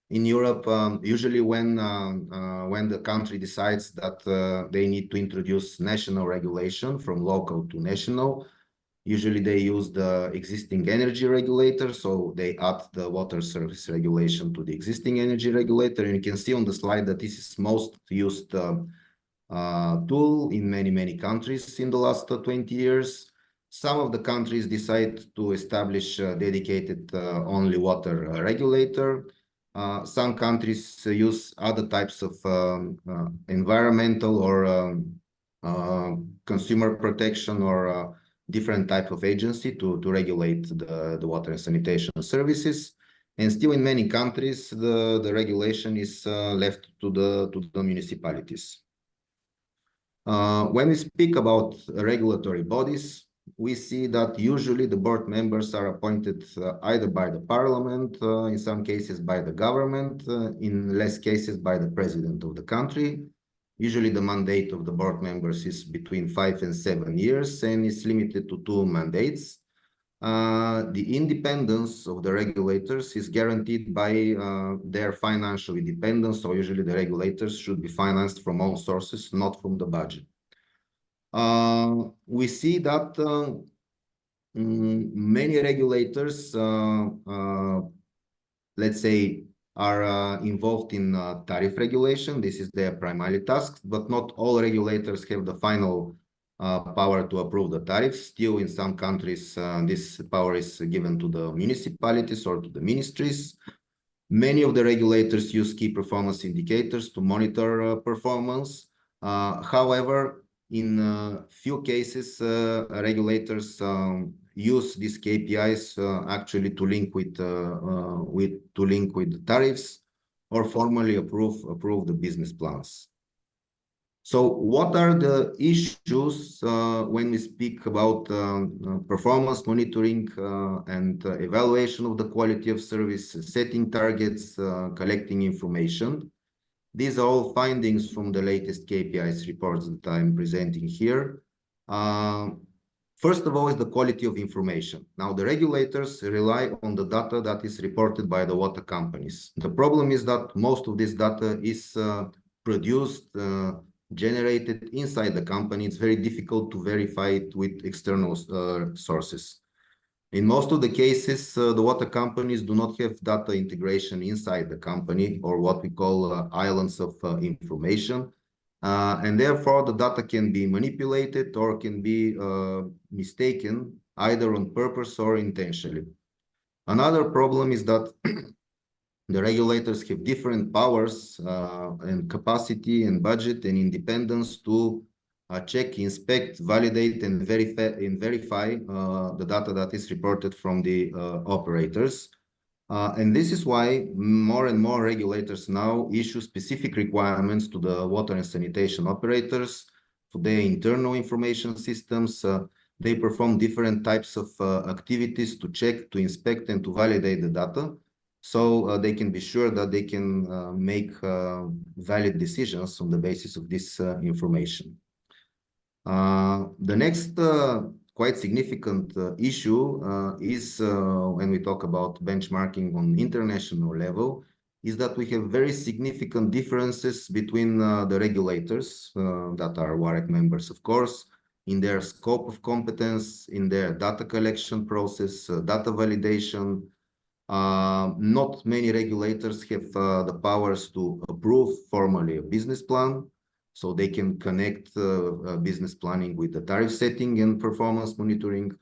In Europe, usually when the country decides that they need to introduce national regulation from local to national, usually they use the existing energy regulator, so they add the water service regulation to the existing energy regulator. And you can see on the slide that this is most used tool in many countries in the last 20 years. Some of the countries decide to establish a dedicated only water regulator. Some countries use other types of environmental or consumer protection or different type of agency to regulate the water and sanitation services. And still in many countries, the regulation is left to the municipalities. When we speak about regulatory bodies, we see that usually the board members are appointed either by the parliament, in some cases by the government, in less cases by the president of the country. Usually the mandate of the board members is between 5 and 7 years and is limited to 2 mandates. The independence of the regulators is guaranteed by their financial independence. So usually the regulators should be financed from all sources, not from the budget. We see that many regulators, let's say, are involved in tariff regulation. This is their primary task, but not all regulators have the final power to approve the tariffs. Still, in some countries, this power is given to the municipalities or to the ministries. Many of the regulators use key performance indicators to monitor performance. However, in few cases, regulators use these KPIs actually to link with tariffs or formally approve the business plans. So what are the issues when we speak about performance monitoring and evaluation of the quality of service, setting targets, collecting information? These are all findings from the latest KPIs reports that I'm presenting here. First of all is the quality of information. Now, the regulators rely on the data that is reported by the water companies. The problem is that most of this data is produced, generated inside the company. It's very difficult to verify it with external sources. In most of the cases, the water companies do not have data integration inside the company, or what we call islands of information. And therefore, the data can be manipulated or can be mistaken either on purpose or intentionally. Another problem is that the regulators have different powers and capacity and budget and independence to check, inspect, validate, and verify the data that is reported from the operators. And this is why more and more regulators now issue specific requirements to the water and sanitation operators for their internal information systems. They perform different types of activities to check, to inspect, and to validate the data. So they can be sure that they can make valid decisions on the basis of this information. The next quite significant issue is when we talk about benchmarking on international level, is that we have very significant differences between the regulators that are WAREC members, of course, in their scope of competence, in their data collection process, data validation. Not many regulators have the powers to approve formally a business plan, so they can connect business planning with the tariff setting and performance monitoring.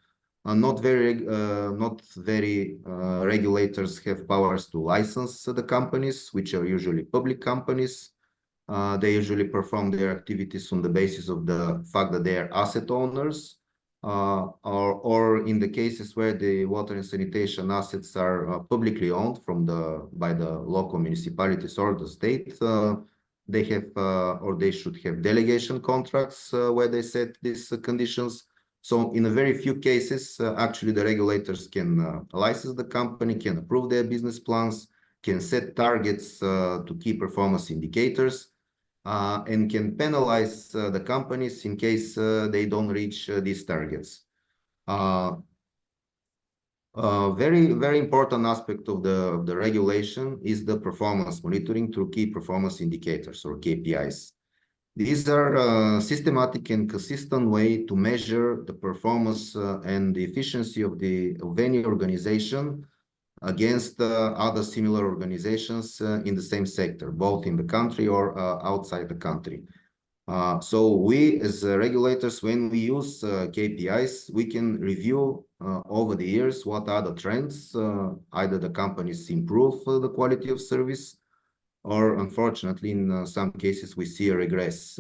Not very regulators have powers to license the companies, which are usually public companies. They usually perform their activities on the basis of the fact that they are asset owners. Or in the cases where the water and sanitation assets are publicly owned by the local municipalities or the state, they have or they should have delegation contracts where they set these conditions. So in a very few cases, actually the regulators can license the company, can approve their business plans, can set targets to key performance indicators, and can penalize the companies in case they don't reach these targets. Very, very important aspect of the regulation is the performance monitoring through key performance indicators or KPIs. These are a systematic and consistent way to measure the performance and the efficiency of any organization against other similar organizations in the same sector, both in the country or outside the country. So we as regulators, when we use KPIs, we can review over the years what are the trends. Either the companies improve the quality of service, or unfortunately, in some cases, we see a regress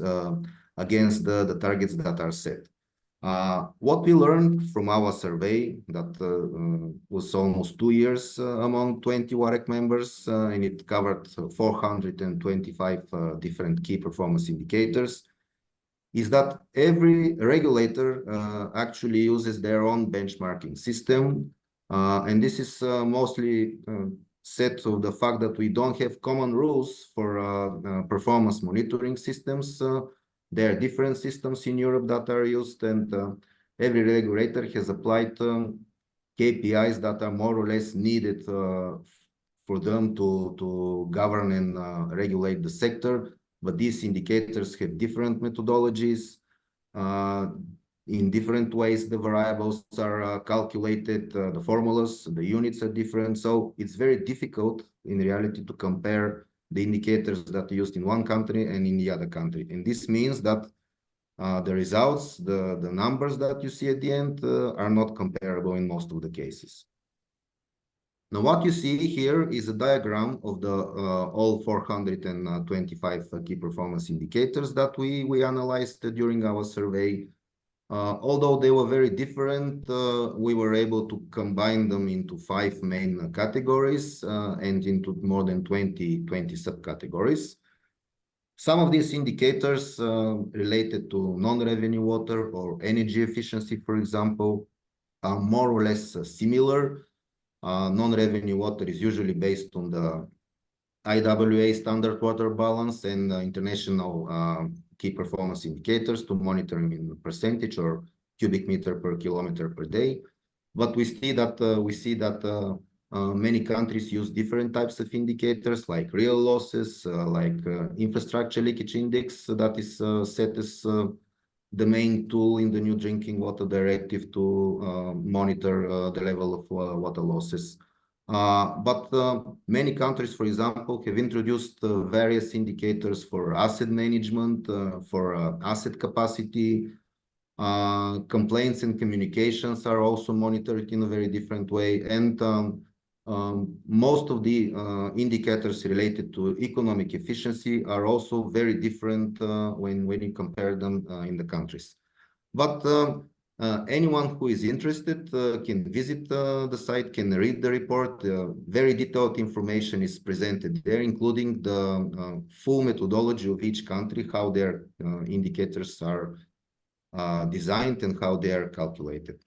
against the targets that are set. What we learned from our survey that was almost 2 years among 20 WAREC members, and it covered 425 different key performance indicators, is that every regulator actually uses their own benchmarking system. And this is mostly set of the fact that we don't have common rules for performance monitoring systems. There are different systems in Europe that are used, and every regulator has applied KPIs that are more or less needed for them to govern and regulate the sector. But these indicators have different methodologies. In different ways, the variables are calculated, the formulas, the units are different. So it's very difficult in reality to compare the indicators that are used in one country and in the other country. And this means that the results, the numbers that you see at the end are not comparable in most of the cases. Now, what you see here is a diagram of the all 425 key performance indicators that we analyzed during our survey. Although they were very different, we were able to combine them into 5 main categories and into more than 20 subcategories. Some of these indicators related to non-revenue water or energy efficiency, for example, are more or less similar. Non-revenue water is usually based on the IWA standard water balance and international key performance indicators to monitor in percentage or cubic meter per kilometer per day. But we see that many countries use different types of indicators like real losses, like infrastructure leakage index that is set as the main tool in the new drinking water directive to monitor the level of water losses. But many countries, for example, have introduced various indicators for asset management, for asset capacity. Complaints and communications are also monitored in a very different way. And most of the indicators related to economic efficiency are also very different when you compare them in the countries. But anyone who is interested can visit the site, can read the report. Very detailed information is presented there, including the full methodology of each country, how their indicators are designed and how they are calculated.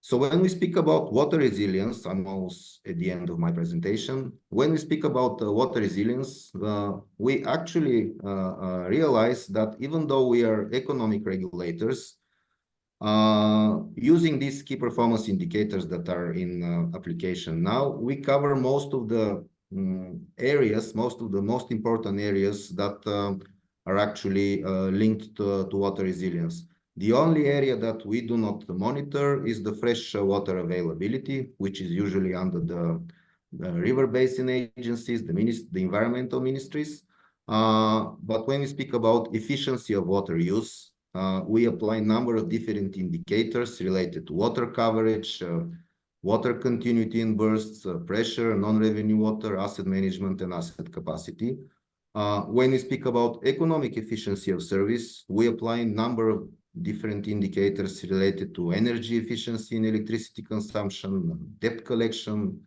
So when we speak about water resilience, I'm almost at the end of my presentation. When we speak about water resilience, we actually realize that even though we are economic regulators, using these key performance indicators that are in application now, we cover most of the areas, most of the most important areas that are actually linked to water resilience. The only area that we do not monitor is the fresh water availability, which is usually under the river basin agencies, the environmental ministries. But when we speak about efficiency of water use, we apply a number of different indicators related to water coverage, water continuity in bursts, pressure, non-revenue water, asset management, and asset capacity. When we speak about economic efficiency of service, we apply a number of different indicators related to energy efficiency in electricity consumption, debt collection,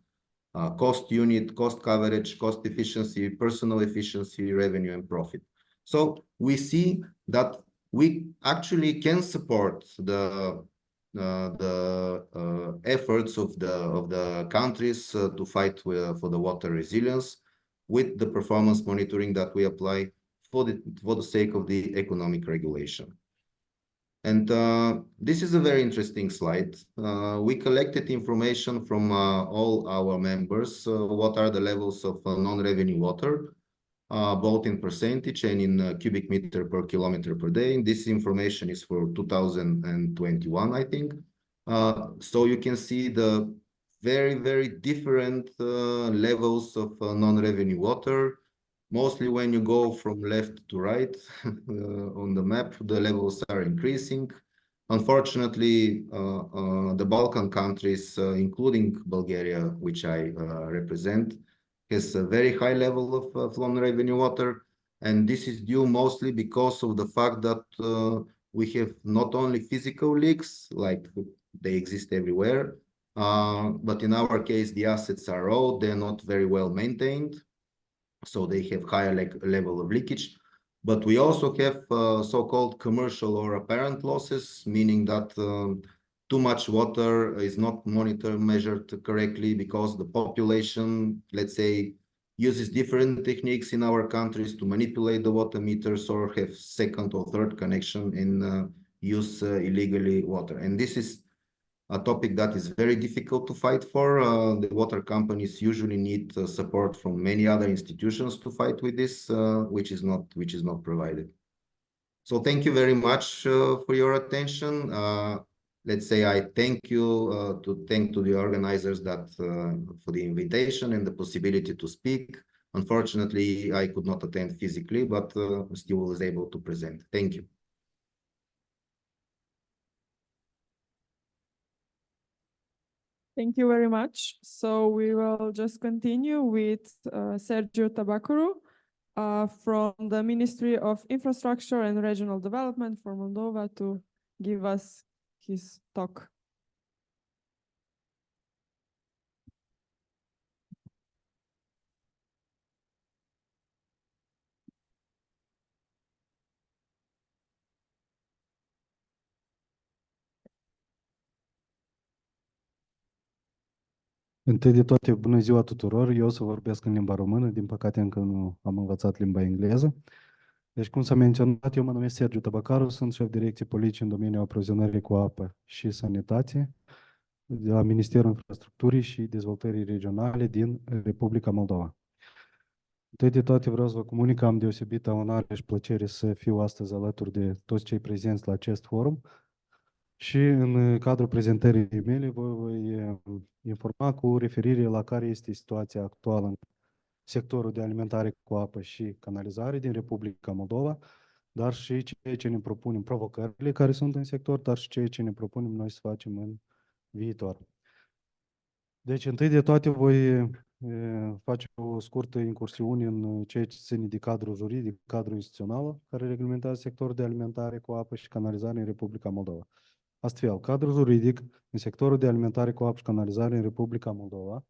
cost unit, cost coverage, cost efficiency, personal efficiency, revenue, and profit. So we see that we actually can support the efforts of the countries to fight for the water resilience with the performance monitoring that we apply for the sake of the economic regulation. And this is a very interesting slide. We collected information from all our members, what are the levels of non-revenue water, both in percentage and in cubic meter per kilometer per day. And this information is for 2021, I think. So you can see the very, very different levels of non-revenue water. Mostly when you go from left to right on the map, the levels are increasing. Unfortunately, the Balkan countries, including Bulgaria, which I represent, has a very high level of non-revenue water. And this is due mostly because of the fact that we have not only physical leaks, like they exist everywhere, but in our case, the assets are old, they're not very well maintained. So they have higher level of leakage, but we also have so-called commercial or apparent losses, meaning that too much water is not monitored, measured correctly because the population, let's say, uses different techniques in our countries to manipulate the water meters or have second or third connection and use illegally water. And this is a topic that is very difficult to fight for. The water companies usually need support from many other institutions to fight with this, which is not provided. So thank you very much for your attention. Let's say I thank you to the organizers that for the invitation and the possibility to speak. Unfortunately, I could not attend physically, but still was able to present. Thank you. Thank you very much. So we will just continue with Sergiu Tabacuru from the Ministry of Infrastructure and Regional Development for Moldova to give us his talk. Întâi de toate, bună ziua tuturor! Eu o să vorbesc în limba română, din păcate încă nu am învățat limba engleză. Deci, cum s-a menționat, eu mă numesc Sergiu Tabacaro, sunt șef direcție politici în domeniul aprovizionării cu apă și sănătate de la Ministerul Infrastructurii și Dezvoltării Regionale din Republica Moldova. Întâi de toate vreau să vă comunic că am deosebită onoare și plăcere să fiu astăzi alături de toți cei prezenți la acest forum. Și în cadrul prezentării mele vă voi informa cu referire la care este situația actuală în sectorul de alimentare cu apă și canalizare din Republica Moldova, dar și ceea ce ne propunem, provocările care sunt în sector, dar și ceea ce ne propunem noi să facem în viitor. Deci, întâi de toate, voi face o scurtă incursiune în ceea ce ține de cadrul juridic, cadrul instituțional, care reglementează sectorul de alimentare cu apă și canalizare în Republica Moldova. Astfel, cadrul juridic în sectorul de alimentare cu apă și canalizare în Republica Moldova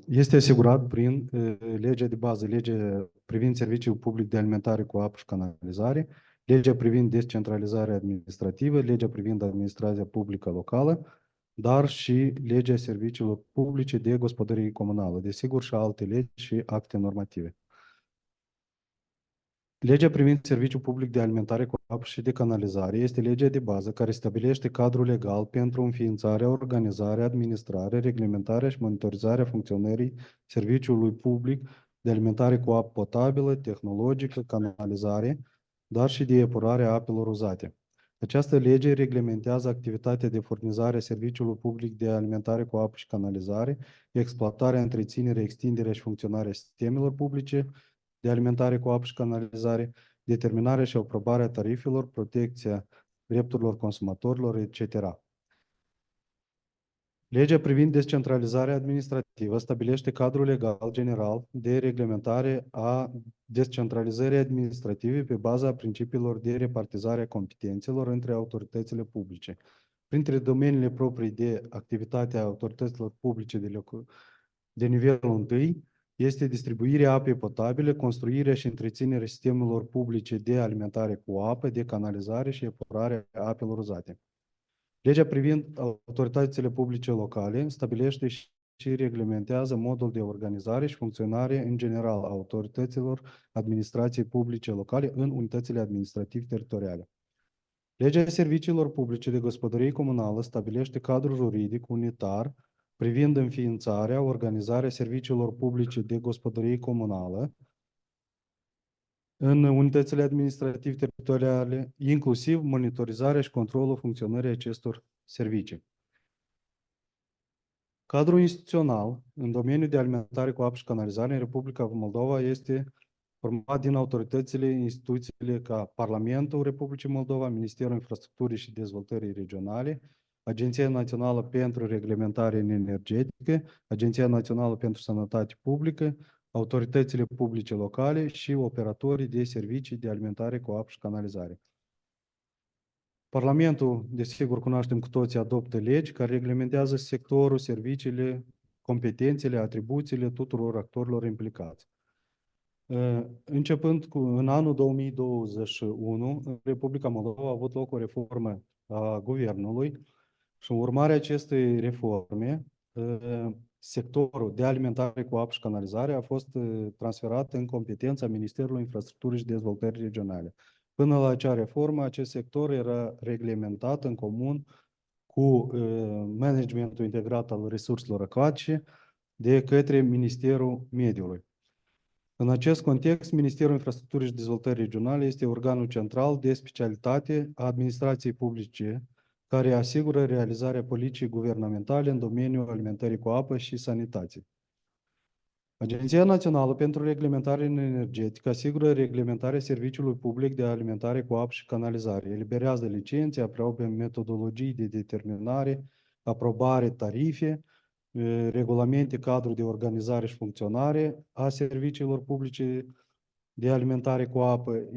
este asigurat prin legea de bază, legea privind serviciul public de alimentare cu apă și canalizare, legea privind descentralizarea administrativă, legea privind administrația publică locală, dar și legea serviciilor publice de gospodărie comunală, desigur și alte legi și acte normative. Legea privind serviciul public de alimentare cu apă și de canalizare este legea de bază care stabilește cadrul legal pentru înființarea, organizarea, administrarea, reglementarea și monitorizarea funcționării serviciului public de alimentare cu apă potabilă, tehnologică, canalizare, dar și de epurare a apelor uzate. Această lege reglementează activitatea de furnizare a serviciului public de alimentare cu apă și canalizare, exploatarea, întreținerea, extinderea și funcționarea sistemelor publice de alimentare cu apă și canalizare, determinarea și aprobarea tarifelor, protecția drepturilor consumatorilor, etc. Legea privind descentralizarea administrativă stabilește cadrul legal general de reglementare a descentralizării administrative pe baza principiilor de repartizare a competențelor între autoritățile publice. Printre domeniile proprii de activitate a autorităților publice de nivelul 1 este distribuirea apei potabile, construirea și întreținerea sistemelor publice de alimentare cu apă, de canalizare și epurarea apelor uzate. Legea privind autoritățile publice locale stabilește și reglementează modul de organizare și funcționare în general a autorităților administrației publice locale în unitățile administrativ-teritoriale. Legea serviciilor publice de gospodărie comunală stabilește cadrul juridic unitar privind înființarea, organizarea serviciilor publice de gospodărie comunală în unitățile administrativ-teritoriale, inclusiv monitorizarea și controlul funcționării acestor servicii. Cadrul instituțional în domeniul de alimentare cu apă și canalizare în Republica Moldova este format din autoritățile, instituțiile ca Parlamentul Republicii Moldova, Ministerul Infrastructurii și Dezvoltării Regionale, Agenția Națională pentru Reglementare Energetică, Agenția Națională pentru Sănătate Publică, autoritățile publice locale și operatorii de servicii de alimentare cu apă și canalizare. Parlamentul, desigur, cunoaștem cu toții, adoptă legi care reglementează sectorul, serviciile, competențele, atribuțiile tuturor actorilor implicați. Începând în anul 2021, în Republica Moldova a avut loc o reformă a guvernului și în urmarea acestei reforme, sectorul de alimentare cu apă și canalizare a fost transferat în competența Ministerului Infrastructurii și Dezvoltării Regionale. Până la acea reformă, acest sector era reglementat în comun cu managementul integrat al resurselor acvatice de către Ministerul Mediului. În acest context, Ministerul Infrastructurii și Dezvoltării Regionale este organul central de specialitate a administrației publice care asigură realizarea politicii guvernamentale în domeniul alimentării cu apă și sanității. Agenția Națională pentru Reglementare Energetică asigură reglementarea serviciului public de alimentare cu apă și canalizare, eliberează licențe, aprobă metodologii de determinare, aprobare, tarife, regulamente cadru de organizare și funcționare a serviciilor publice de alimentare cu apă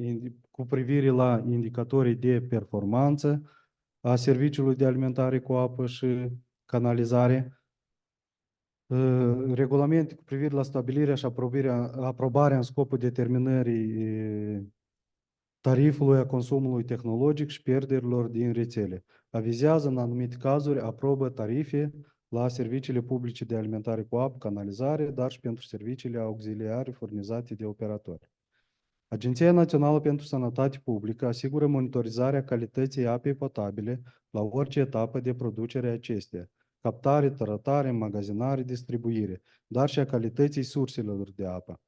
cu privire la indicatorii de performanță a serviciului de alimentare cu apă și canalizare, regulamente cu privire la stabilirea și aprobarea în scopul determinării tarifului a consumului tehnologic și pierderilor din rețele. Avizează în anumite cazuri, aprobă tarife la serviciile publice de alimentare cu apă, canalizare, dar și pentru serviciile auxiliare furnizate de operatori. Agenția Națională pentru Sănătate Publică asigură monitorizarea calității apei potabile la orice etapă de producere a acesteia, captare, tratare, înmagazinare, distribuire, dar și a calității surselor de apă.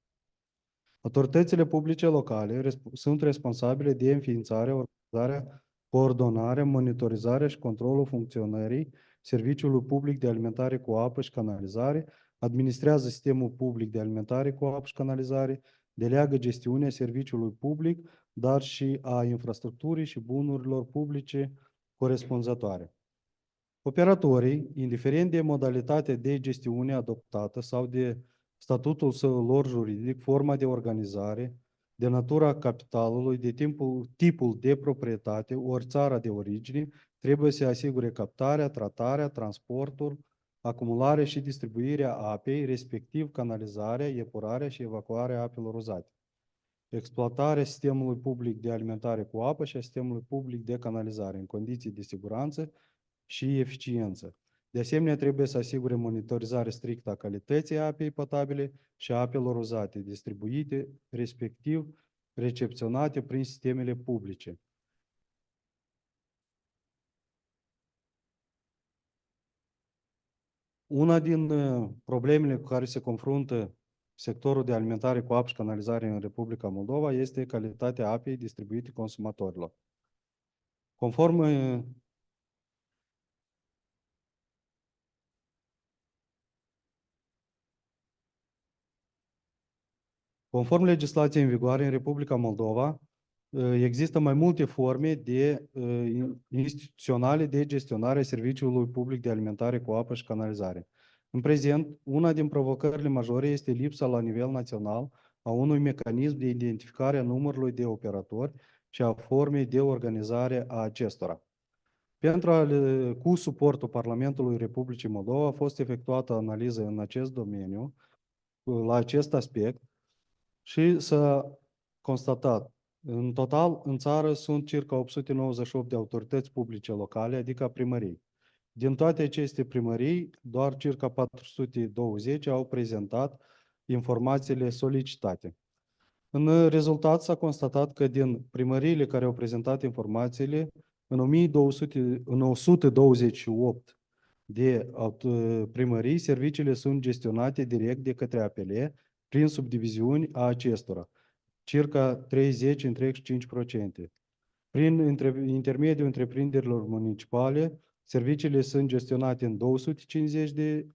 Autoritățile publice locale sunt responsabile de înființarea, organizarea, coordonarea, monitorizarea și controlul funcționării Serviciului Public de Alimentare cu Apă și Canalizare, administrează sistemul public de alimentare cu apă și canalizare, deleagă gestiunea serviciului public, dar și a infrastructurii și bunurilor publice corespunzătoare. Operatorii, indiferent de modalitatea de gestiune adoptată sau de statutul lor juridic, forma de organizare, de natura capitalului, de tipul de proprietate, ori țara de origine, trebuie să asigure captarea, tratarea, transportul, acumularea și distribuirea apei, respectiv canalizarea, epurarea și evacuarea apelor uzate. Exploatarea sistemului public de alimentare cu apă și a sistemului public de canalizare în condiții de siguranță și eficiență. De asemenea, trebuie să asigure monitorizare strictă a calității apei potabile și a apelor uzate, distribuite, respectiv recepționate prin sistemele publice. Una din problemele cu care se confruntă sectorul de alimentare cu apă și canalizare în Republica Moldova este calitatea apei distribuite consumatorilor. Conform legislației în vigoare în Republica Moldova, există mai multe forme instituționale de gestionare a serviciului public de alimentare cu apă și canalizare. În prezent, una din provocările majore este lipsa la nivel național a unui mecanism de identificare a numărului de operatori și a formei de organizare a acestora. Cu suportul Parlamentului Republicii Moldova a fost efectuată analiză în acest domeniu, la acest aspect, și s-a constatat, în total, în țară sunt circa 898 de autorități publice locale, adică primării. Din toate aceste primării, doar circa 420 au prezentat informațiile solicitate. În rezultat s-a constatat că din primăriile care au prezentat informațiile, în 128 de primării, serviciile sunt gestionate direct de către APL prin subdiviziuni a acestora, circa 30-35%. Prin intermediul întreprinderilor municipale, serviciile sunt gestionate în 250 de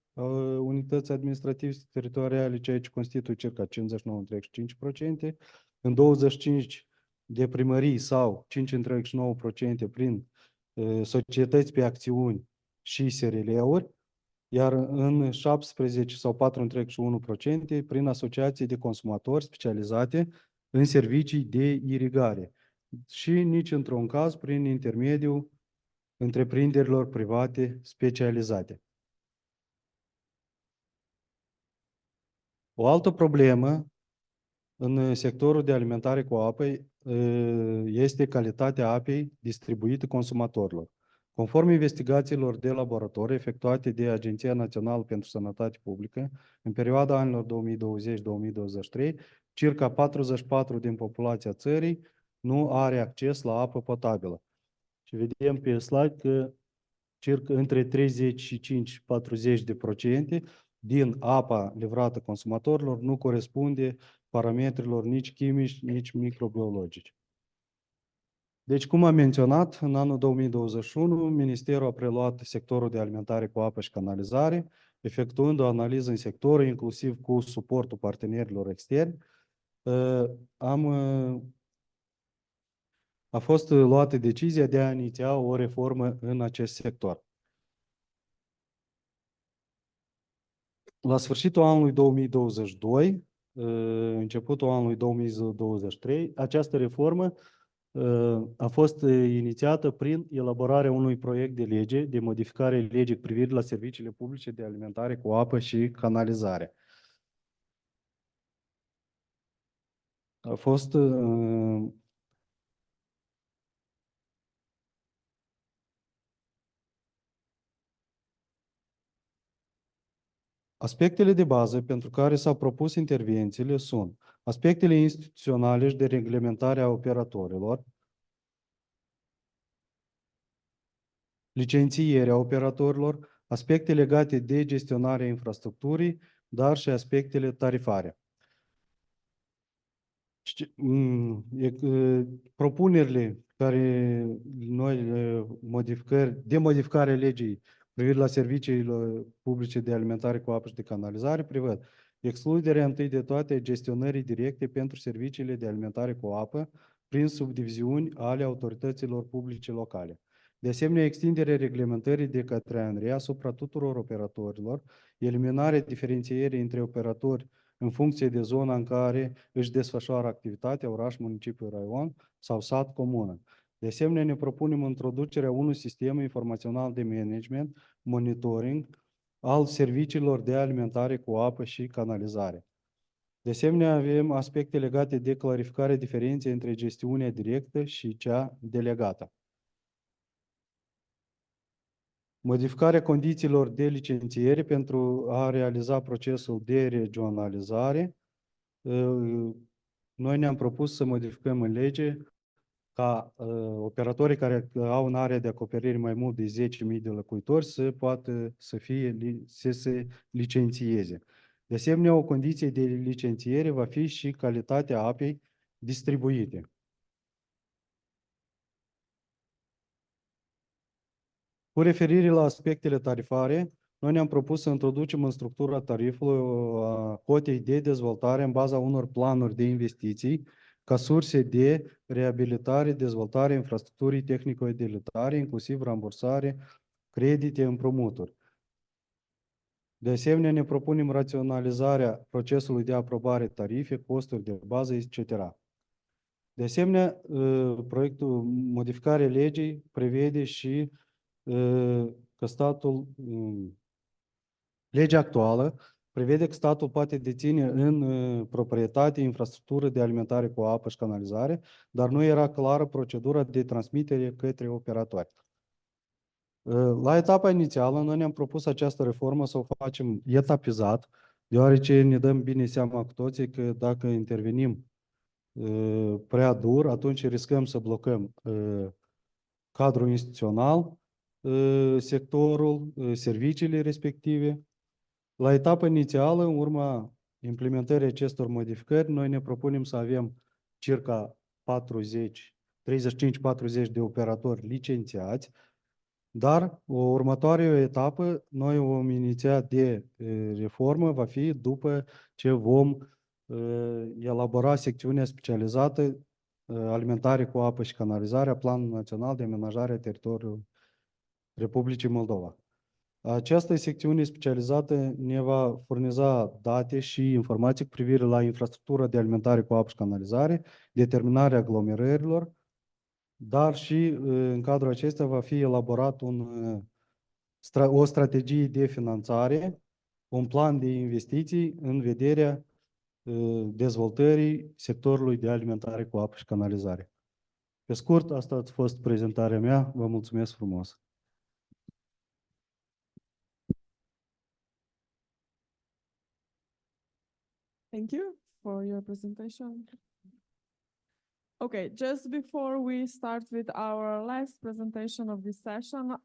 unități administrative teritoriale, ceea ce constituie circa 59,5%, în 25 de primării sau 5,9% prin societăți pe acțiuni și SRL-uri, iar în 17 sau 4,1% prin asociații de consumatori specializate în servicii de irigare și nici într-un caz prin intermediul întreprinderilor private specializate. O altă problemă în sectorul de alimentare cu apă este calitatea apei distribuită consumatorilor. Conform investigațiilor de laborator efectuate de Agenția Națională pentru Sănătate Publică, în perioada anilor 2020-2023, circa 44% din populația țării nu are acces la apă potabilă. Și vedem pe slide că circa între 35-40% din apa livrată consumatorilor nu corespunde parametrilor nici chimici, nici microbiologici. Deci, cum am menționat, în anul 2021, Ministerul a preluat sectorul de alimentare cu apă și canalizare, efectuând o analiză în sector, inclusiv cu suportul partenerilor externi. A fost luată decizia de a iniția o reformă în acest sector. La sfârșitul anului 2022, începutul anului 2023, această reformă a fost inițiată prin elaborarea unui proiect de lege de modificare legii cu privire la serviciile publice de alimentare cu apă și canalizare. A fost aspectele de bază pentru care s-au propus intervențiile sunt aspectele instituționale și de reglementare a operatorilor, licențierea operatorilor, aspecte legate de gestionarea infrastructurii, dar și aspectele tarifare. Propunerile care noi de modificare a legii privire la serviciile publice de alimentare cu apă și de canalizare prevăd excluderea întâi de toate gestionării directe pentru serviciile de alimentare cu apă prin subdiviziuni ale autorităților publice locale. De asemenea, extinderea reglementării de către ANRE asupra tuturor operatorilor, eliminarea diferențierii între operatori în funcție de zona în care își desfășoară activitatea, oraș, municipiu, raion sau sat, comună. De asemenea, ne propunem introducerea unui sistem informațional de management, monitoring al serviciilor de alimentare cu apă și canalizare. De asemenea, avem aspecte legate de clarificarea diferenței între gestiunea directă și cea delegată. Modificarea condițiilor de licențiere pentru a realiza procesul de regionalizare. Noi ne-am propus să modificăm în lege ca operatorii care au în area de acoperire mai mult de 10.000 de locuitori să poată să se licențieze. De asemenea, o condiție de licențiere va fi și calitatea apei distribuite. Cu referire la aspectele tarifare, noi ne-am propus să introducem în structura tarifului a cotei de dezvoltare în baza unor planuri de investiții ca surse de reabilitare, dezvoltare infrastructurii tehnico-utilitare, inclusiv rambursare, credite, împrumuturi. De asemenea, ne propunem raționalizarea procesului de aprobare tarife, costuri de bază, etc. De asemenea, proiectul modificare legii prevede și că legea actuală prevede că statul poate deține în proprietate infrastructură de alimentare cu apă și canalizare, dar nu era clară procedura de transmitere către operatori. La etapa inițială, noi ne-am propus această reformă să o facem etapizat, deoarece ne dăm bine seama cu toții că dacă intervenim prea dur, atunci riscăm să blocăm cadrul instituțional, sectorul, serviciile respective. La etapa inițială, în urma implementării acestor modificări, noi ne propunem să avem circa 35-40 de operatori licențiați, dar o următoare etapă, noi vom iniția de reformă, va fi după ce vom elabora secțiunea specializată alimentare cu apă și canalizare a Planului Național de Amenajare a Teritoriului Republicii Moldova. Această secțiune specializată ne va furniza date și informații cu privire la infrastructura de alimentare cu apă și canalizare, determinarea aglomerărilor, dar și în cadrul acesta va fi elaborat o strategie de finanțare, un plan de investiții în vederea dezvoltării sectorului de alimentare cu apă și canalizare. Pe scurt, asta a fost prezentarea mea. Vă mulțumesc frumos. Thank you for your presentation. Okay, just before we start with our last presentation of this session,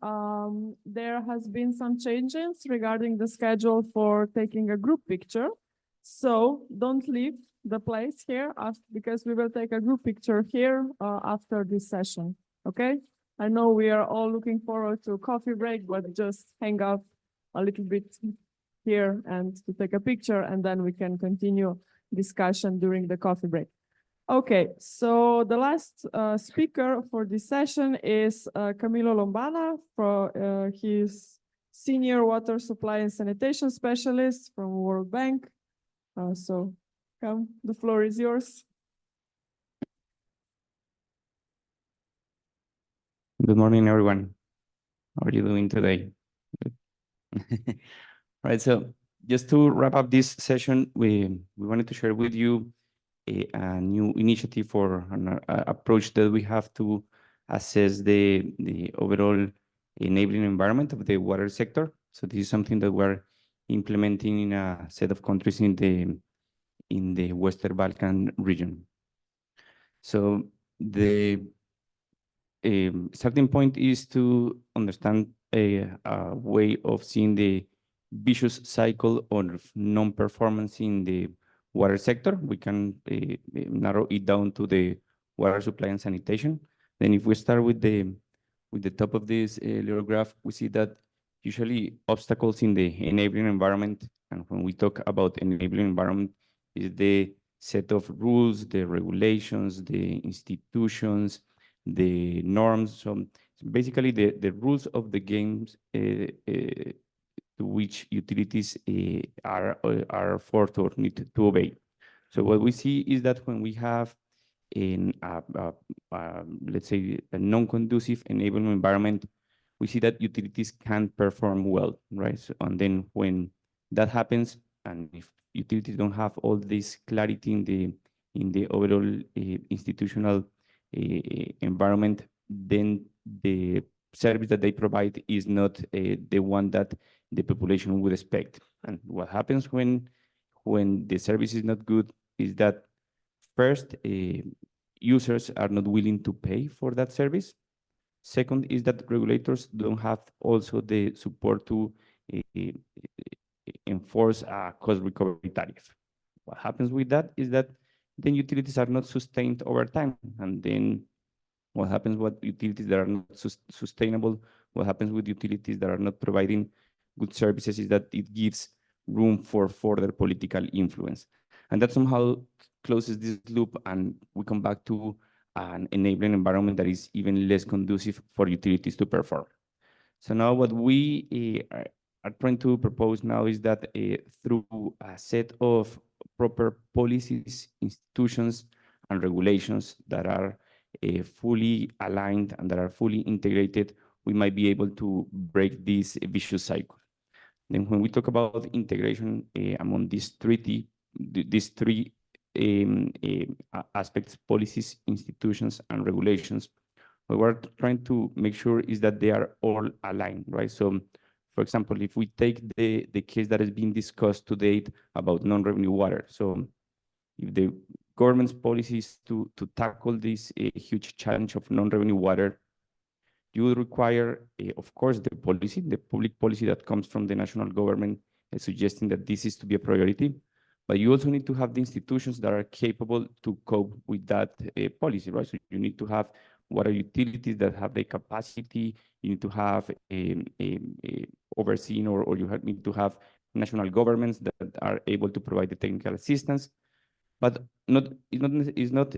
there has been some changes regarding the schedule for taking a group picture. So don't leave the place here because we will take a group picture here after this session. Okay? I know we are all looking forward to a coffee break, but just hang out a little bit here and to take a picture, and then we can continue discussion during the coffee break. Okay, so the last speaker for this session is Camilo Lombana. He's Senior Water Supply and Sanitation Specialist from World Bank. So come, the floor is yours. Good morning, everyone. How are you doing today? Good. All right, so just to wrap up this session, we wanted to share with you a new initiative for an approach that we have to assess the overall enabling environment of the water sector. So this is something that we're implementing in a set of countries in the Western Balkan region. So the starting point is to understand a way of seeing the vicious cycle of non-performance in the water sector. We can narrow it down to the water supply and sanitation. Then if we start with the top of this little graph, we see that usually obstacles in the enabling environment, and when we talk about enabling environment, is the set of rules, the regulations, the institutions, the norms. So basically the rules of the games to which utilities are forced or need to obey. So what we see is that when we have in let's say a non-conducive enabling environment, we see that utilities can perform well, right? So, and then when that happens, and if utilities don't have all this clarity in the overall institutional environment, then the service that they provide is not the one that the population would expect. And what happens when the service is not good is that first, users are not willing to pay for that service. Second is that regulators don't have also the support to enforce a cost recovery tariff. What happens with that is that then utilities are not sustained over time. And then what happens with utilities that are not sustainable, what happens with utilities that are not providing good services is that it gives room for further political influence. And that somehow closes this loop, and we come back to an enabling environment that is even less conducive for utilities to perform. So now what we are trying to propose now is that through a set of proper policies, institutions, and regulations that are fully aligned and that are fully integrated, we might be able to break this vicious cycle. Then when we talk about integration among these three aspects, policies, institutions, and regulations, what we're trying to make sure is that they are all aligned, right? So, for example, if we take the case that has been discussed to date about non-revenue water, so if the government's policies to tackle this huge challenge of non-revenue water, you would require, of course, the public policy that comes from the national government suggesting that this is to be a priority, but you also need to have the institutions that are capable to cope with that policy, right? So you need to have water utilities that have the capacity, you need to have overseen, or you need to have national governments that are able to provide the technical assistance, but it's not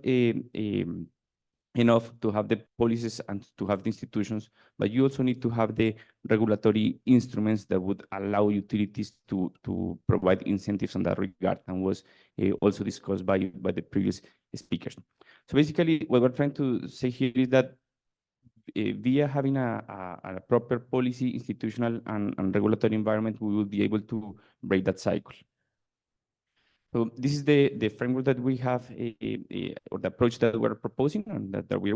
enough to have the policies and to have the institutions, but you also need to have the regulatory instruments that would allow utilities to provide incentives in that regard, and was also discussed by the previous speakers. So basically, what we're trying to say here is that via having a proper policy, institutional, and regulatory environment, we will be able to break that cycle. So this is the framework that we have, or the approach that we're proposing and that we're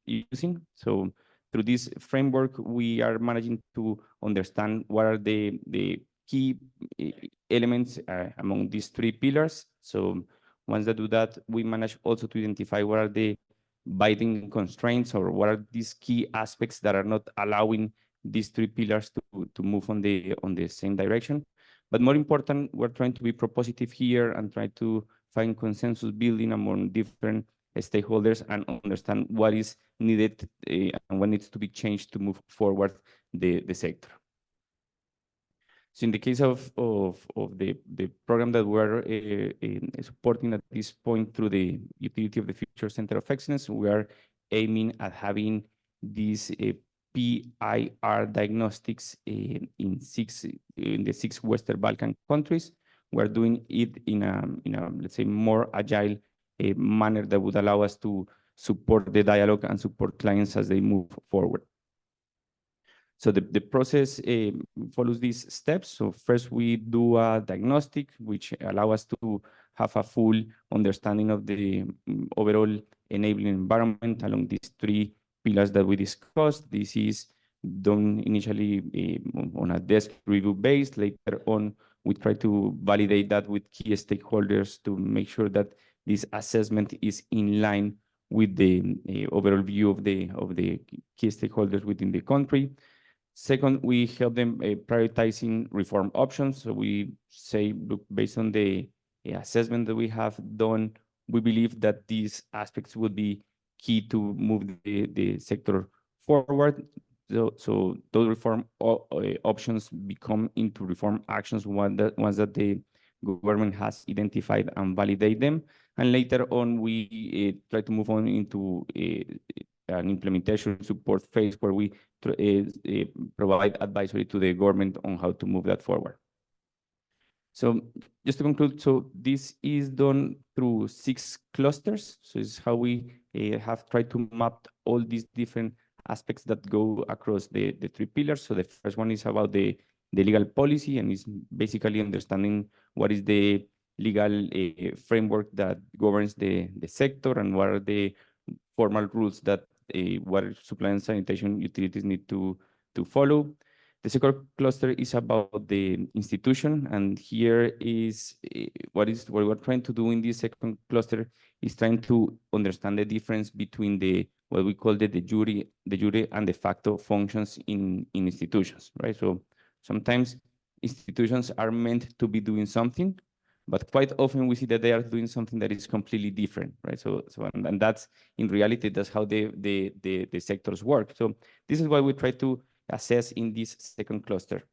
using. So through this framework, we are managing to understand what are the key elements among these three pillars. So once they do that, we manage also to identify what are the binding constraints or what are these key aspects that are not allowing these three pillars to move on the same direction. But more important, we're trying to be propositive here and try to find consensus building among different stakeholders and understand what is needed and what needs to be changed to move forward the sector. So in the case of the program that we're supporting at this point through the Utility of the Future Center of Excellence, we are aiming at having these PIR diagnostics in the 6 Western Balkan countries. We're doing it in a let's say more agile manner that would allow us to support the dialogue and support clients as they move forward. So the process follows these steps. So first we do a diagnostic, which allow us to have a full understanding of the overall enabling environment along these three pillars that we discussed. This is done initially on a desk review base. Later on, we try to validate that with key stakeholders to make sure that this assessment is in line with the overall view of the key stakeholders within the country. Second, we help them prioritizing reform options. So we say, look, based on the assessment that we have done, we believe that these aspects would be key to move the sector forward. So those reform options become into reform actions once that the government has identified and validate them. And later on, we try to move on into an implementation support phase where we provide advisory to the government on how to move that forward. So just to conclude, so this is done through 6 clusters. So it's how we have tried to map all these different aspects that go across the 3 pillars. So the first one is about the legal policy, and is basically understanding what is the legal framework that governs the sector and what are the formal rules that water supply and sanitation utilities need to follow. The second cluster is about the institution, and here is what we're trying to do in this second cluster is trying to understand the difference between the what we call the jure and de facto functions in institutions, right? So sometimes institutions are meant to be doing something, but quite often we see that they are doing something that is completely different, right? So and that's in reality, that's how the sectors work. So this is what we try to assess in this second cluster.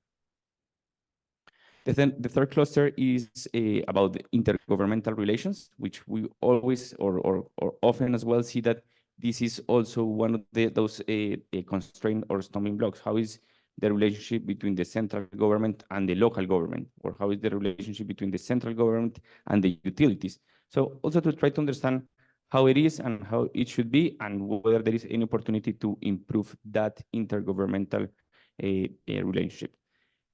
The third cluster is about the intergovernmental relations, which we always or often as well see that this is also one of those constraint or stumbling blocks. How is the relationship between the central government and the local government, or how is the relationship between the central government and the utilities? So also to try to understand how it is and how it should be, and whether there is any opportunity to improve that intergovernmental relationship.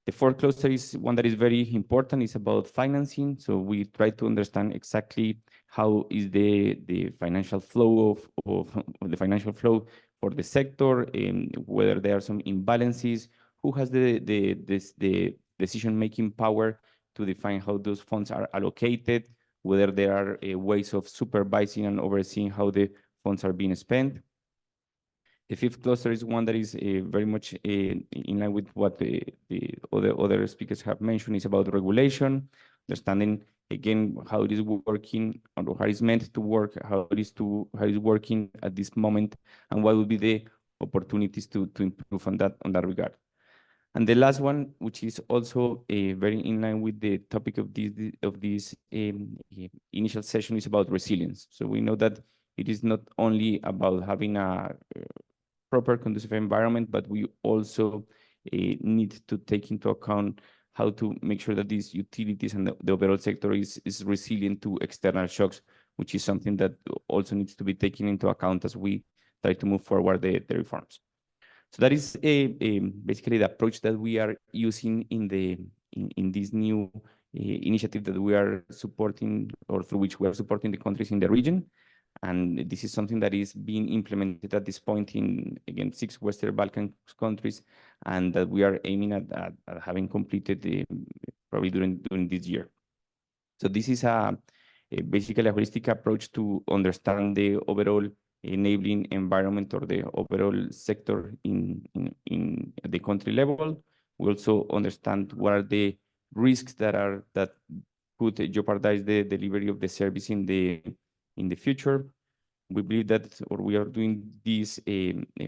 The fourth cluster is one that is very important. It's about financing. So we try to understand exactly how is the financial flow of the financial flow for the sector, whether there are some imbalances, who has the decision-making power to define how those funds are allocated, whether there are ways of supervising and overseeing how the funds are being spent. The fifth cluster is one that is very much in line with what the other speakers have mentioned. Is about regulation, understanding again how it is working or how it's meant to work, how it is working at this moment, and what would be the opportunities to improve on that regard. And the last one, which is also very in line with the topic of this initial session, is about resilience. So we know that it is not only about having a proper conducive environment, but we also need to take into account how to make sure that these utilities and the overall sector is resilient to external shocks, which is something that also needs to be taken into account as we try to move forward the reforms. So that is basically the approach that we are using in this new initiative that we are supporting, or through which we are supporting the countries in the region. And this is something that is being implemented at this point in, again, 6 Western Balkan countries, and that we are aiming at having completed probably during this year. So this is basically a holistic approach to understand the overall enabling environment or the overall sector in the country level. We also understand what are the risks that could jeopardize the delivery of the service in the future. We believe that, or we are doing this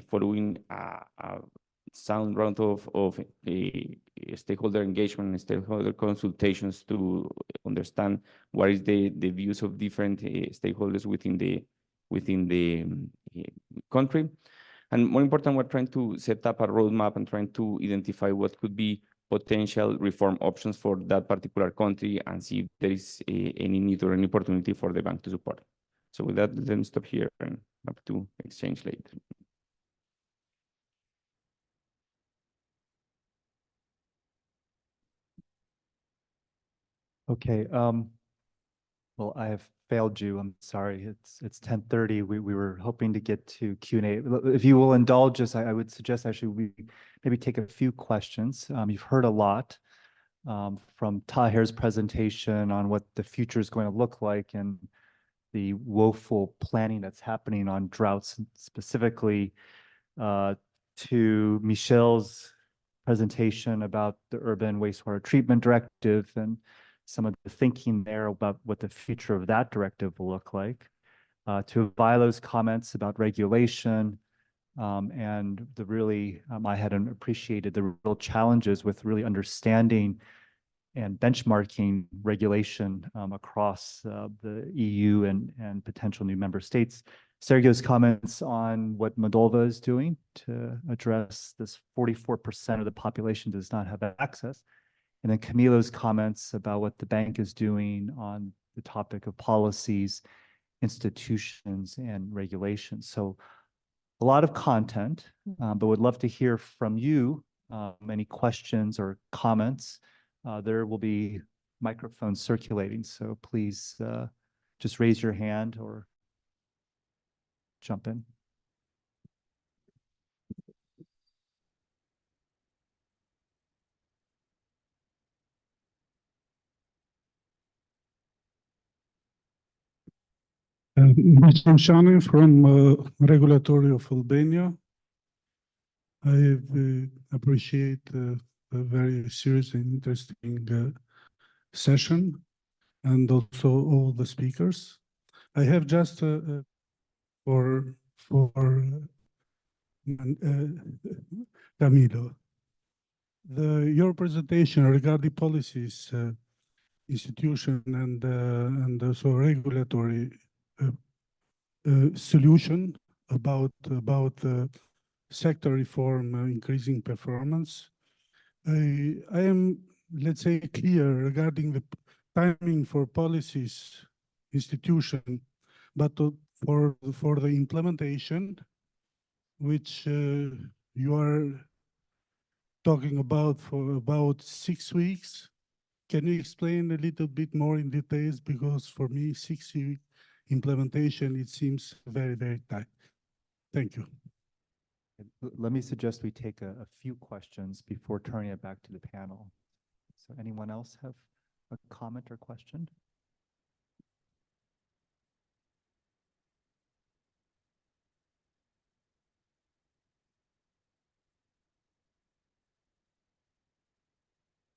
following a sound round of stakeholder engagement and stakeholder consultations to understand what is the views of different stakeholders within the country. And more important, we're trying to set up a roadmap and trying to identify what could be potential reform options for that particular country and see if there is any need or any opportunity for the bank to support. So with that, let me stop here and have to exchange later. Okay, well, I have failed you. I'm sorry. It's 10:30. We were hoping to get to Q&A. If you will indulge us, I would suggest actually we maybe take a few questions. You've heard a lot from Tahir's presentation on what the future is going to look like and the woeful planning that's happening on droughts, specifically to Michel's presentation about the Urban Wastewater Treatment Directive and some of the thinking there about what the future of that directive will look like, to Vilo's comments about regulation, and the really, I hadn't appreciated the real challenges with really understanding and benchmarking regulation across the EU and potential new member states. Sergio's comments on what Moldova is doing to address this 44% of the population does not have access. And then Camilo's comments about what the bank is doing on the topic of policies, institutions, and regulations. So a lot of content, but would love to hear from you any questions or comments. There will be microphones circulating, so please just raise your hand or jump in. Mr. Shani from Regulatory of Albania. I appreciate a very serious and interesting session, and also all the speakers. I have just for Camilo, your presentation regarding policies, institution, and also regulatory solution about sector reform, increasing performance. I am, let's say, clear regarding the timing for policies, institution, but for the implementation, which you are talking about for about 6 weeks. Can you explain a little bit more in details? Because for me, 6 weeks implementation, it seems very, very tight. Thank you. Let me suggest we take a few questions before turning it back to the panel. So anyone else have a comment or question?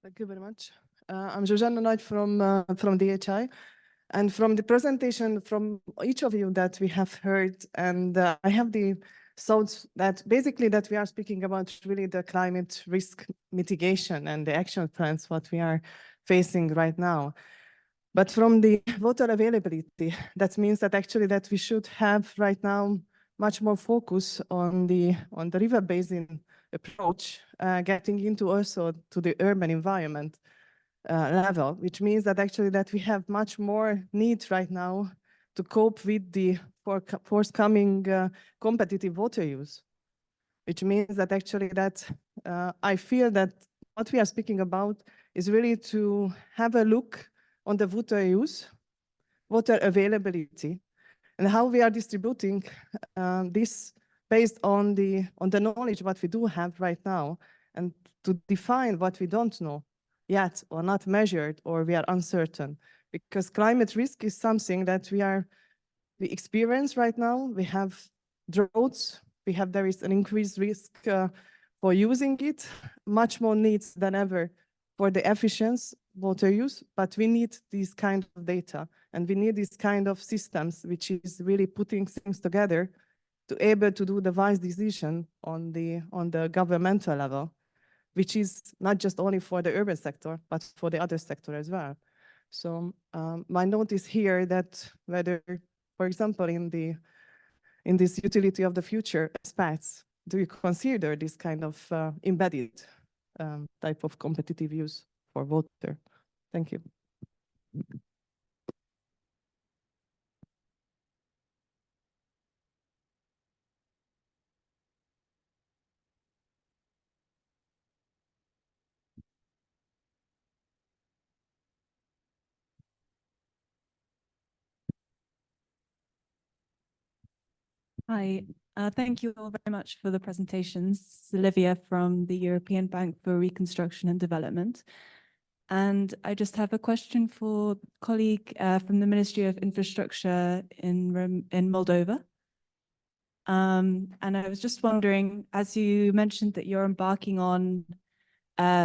Thank you very much. I'm Josiana Knight from DHI. And from the presentation from each of you that we have heard, and I have the thoughts that basically that we are speaking about really the climate risk mitigation and the action plans, what we are facing right now. But from the water availability, that means that actually that we should have right now much more focus on the river basin approach, getting into also to the urban environment level, which means that actually that we have much more need right now to cope with the forthcoming competitive water use, which means that actually that I feel that what we are speaking about is really to have a look on the water use, water availability, and how we are distributing this based on the knowledge what we do have right now, and to define what we don't know yet or not measured or we are uncertain. Because climate risk is something that we experience right now. We have droughts, there is an increased risk for using it, much more needs than ever for the efficient water use, but we need this kind of data and we need this kind of systems, which is really putting things together to able to do the wise decision on the governmental level, which is not just only for the urban sector, but for the other sector as well. So my note is here that whether, for example, in this utility of the future aspects, do you consider this kind of embedded type of competitive use for water? Thank you. Hi, thank you all very much for the presentations. This is Olivia from the European Bank for Reconstruction and Development. And I just have a question for a colleague from the Ministry of Infrastructure in Moldova. And I was just wondering, as you mentioned that you're embarking on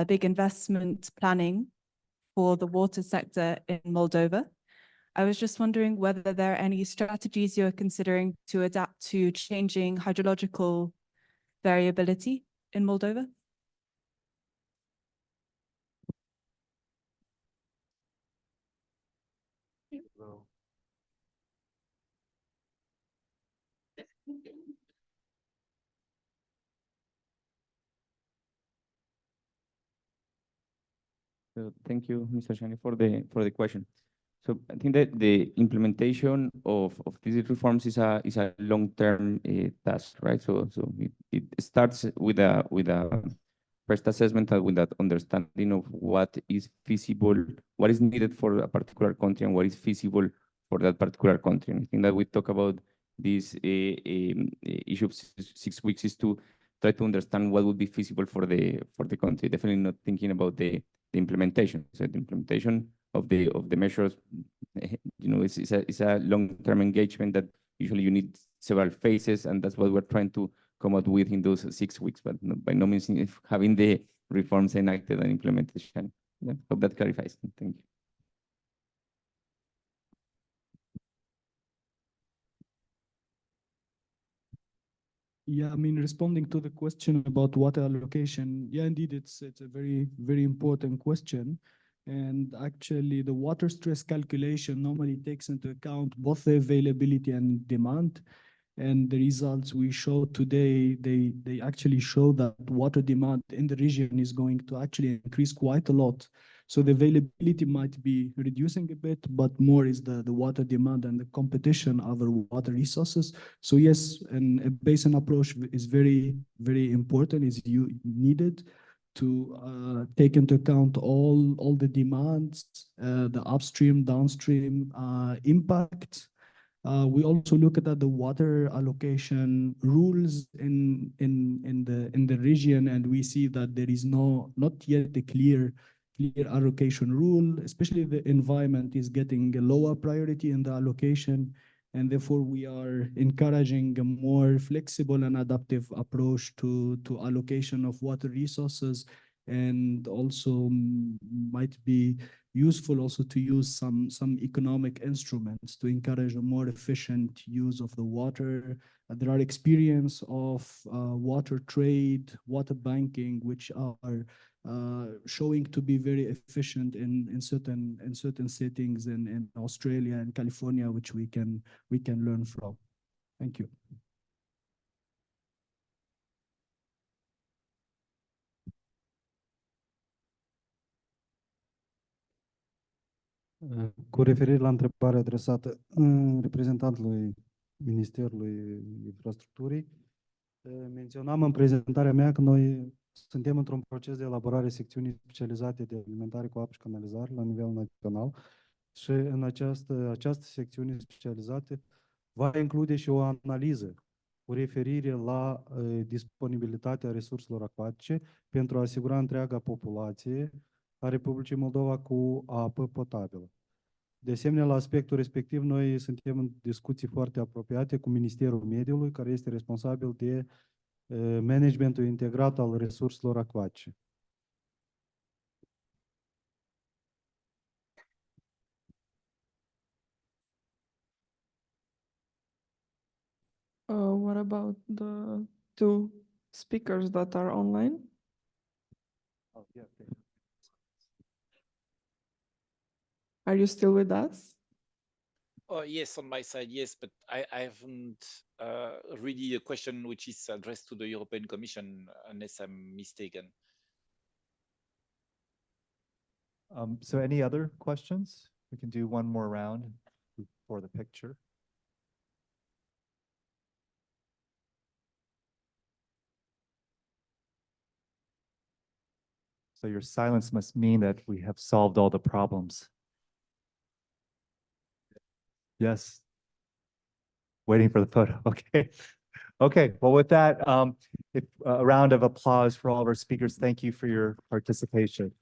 big investment planning for the water sector in Moldova, I was just wondering whether there are any strategies you're considering to adapt to changing hydrological variability in Moldova? So thank you, Mr. Shani, for the question. So I think that the implementation of these reforms is a long-term task, right? So it starts with a first assessment and with that understanding of what is feasible, what is needed for a particular country, and what is feasible for that particular country. And I think that we talk about this issue of 6 weeks is to try to understand what would be feasible for the country. Definitely not thinking about the implementation. So the implementation of the measures, you know, it's a long-term engagement that usually you need several phases, and that's what we're trying to come out with in those 6 weeks. But by no means if having the reforms enacted and implementation. Yeah, hope that clarifies. Thank you. Yeah, I mean, responding to the question about water allocation, yeah, indeed, it's a very, very important question. And actually, the water stress calculation normally takes into account both the availability and demand. And the results we showed today, they actually show that water demand in the region is going to actually increase quite a lot. So the availability might be reducing a bit, but more is the water demand and the competition over water resources. So yes, and a basin approach is very, very important, is needed to take into account all the demands, the upstream, downstream impact. We also look at the water allocation rules in the region, and we see that there is not yet a clear allocation rule. Especially the environment is getting a lower priority in the allocation, and therefore we are encouraging a more flexible and adaptive approach to allocation of water resources, and also might be useful also to use some economic instruments to encourage a more efficient use of the water. There are experience of water trade, water banking, which are showing to be very efficient in certain settings in Australia and California, which we can learn from. Thank you. Cu referire la întrebarea adresată reprezentantului Ministerului Infrastructurii, menționam în prezentarea mea că noi Suntem într-un proces de elaborare secțiunii specializate de alimentare cu apă și canalizare la nivel național și în această secțiune specializată va include și o analiză cu referire la disponibilitatea resurselor acvatice pentru a asigura întreaga populație a Republicii Moldova cu apă potabilă. De asemenea, la aspectul respectiv, noi suntem în discuții foarte apropiate cu Ministerul Mediului, care este responsabil de managementul integrat al resurselor acvatice. What about the two speakers that are online? Oh, yeah, okay. Are you still with us? Oh, yes, on my side, yes, but I haven't really a question which is addressed to the European Commission, unless I'm mistaken. So any other questions? We can do one more round for the picture. So your silence must mean that we have solved all the problems. Yes. Waiting for the photo. Okay. Okay. Well, with that, if a round of applause for all of our speakers. Thank you for your participation.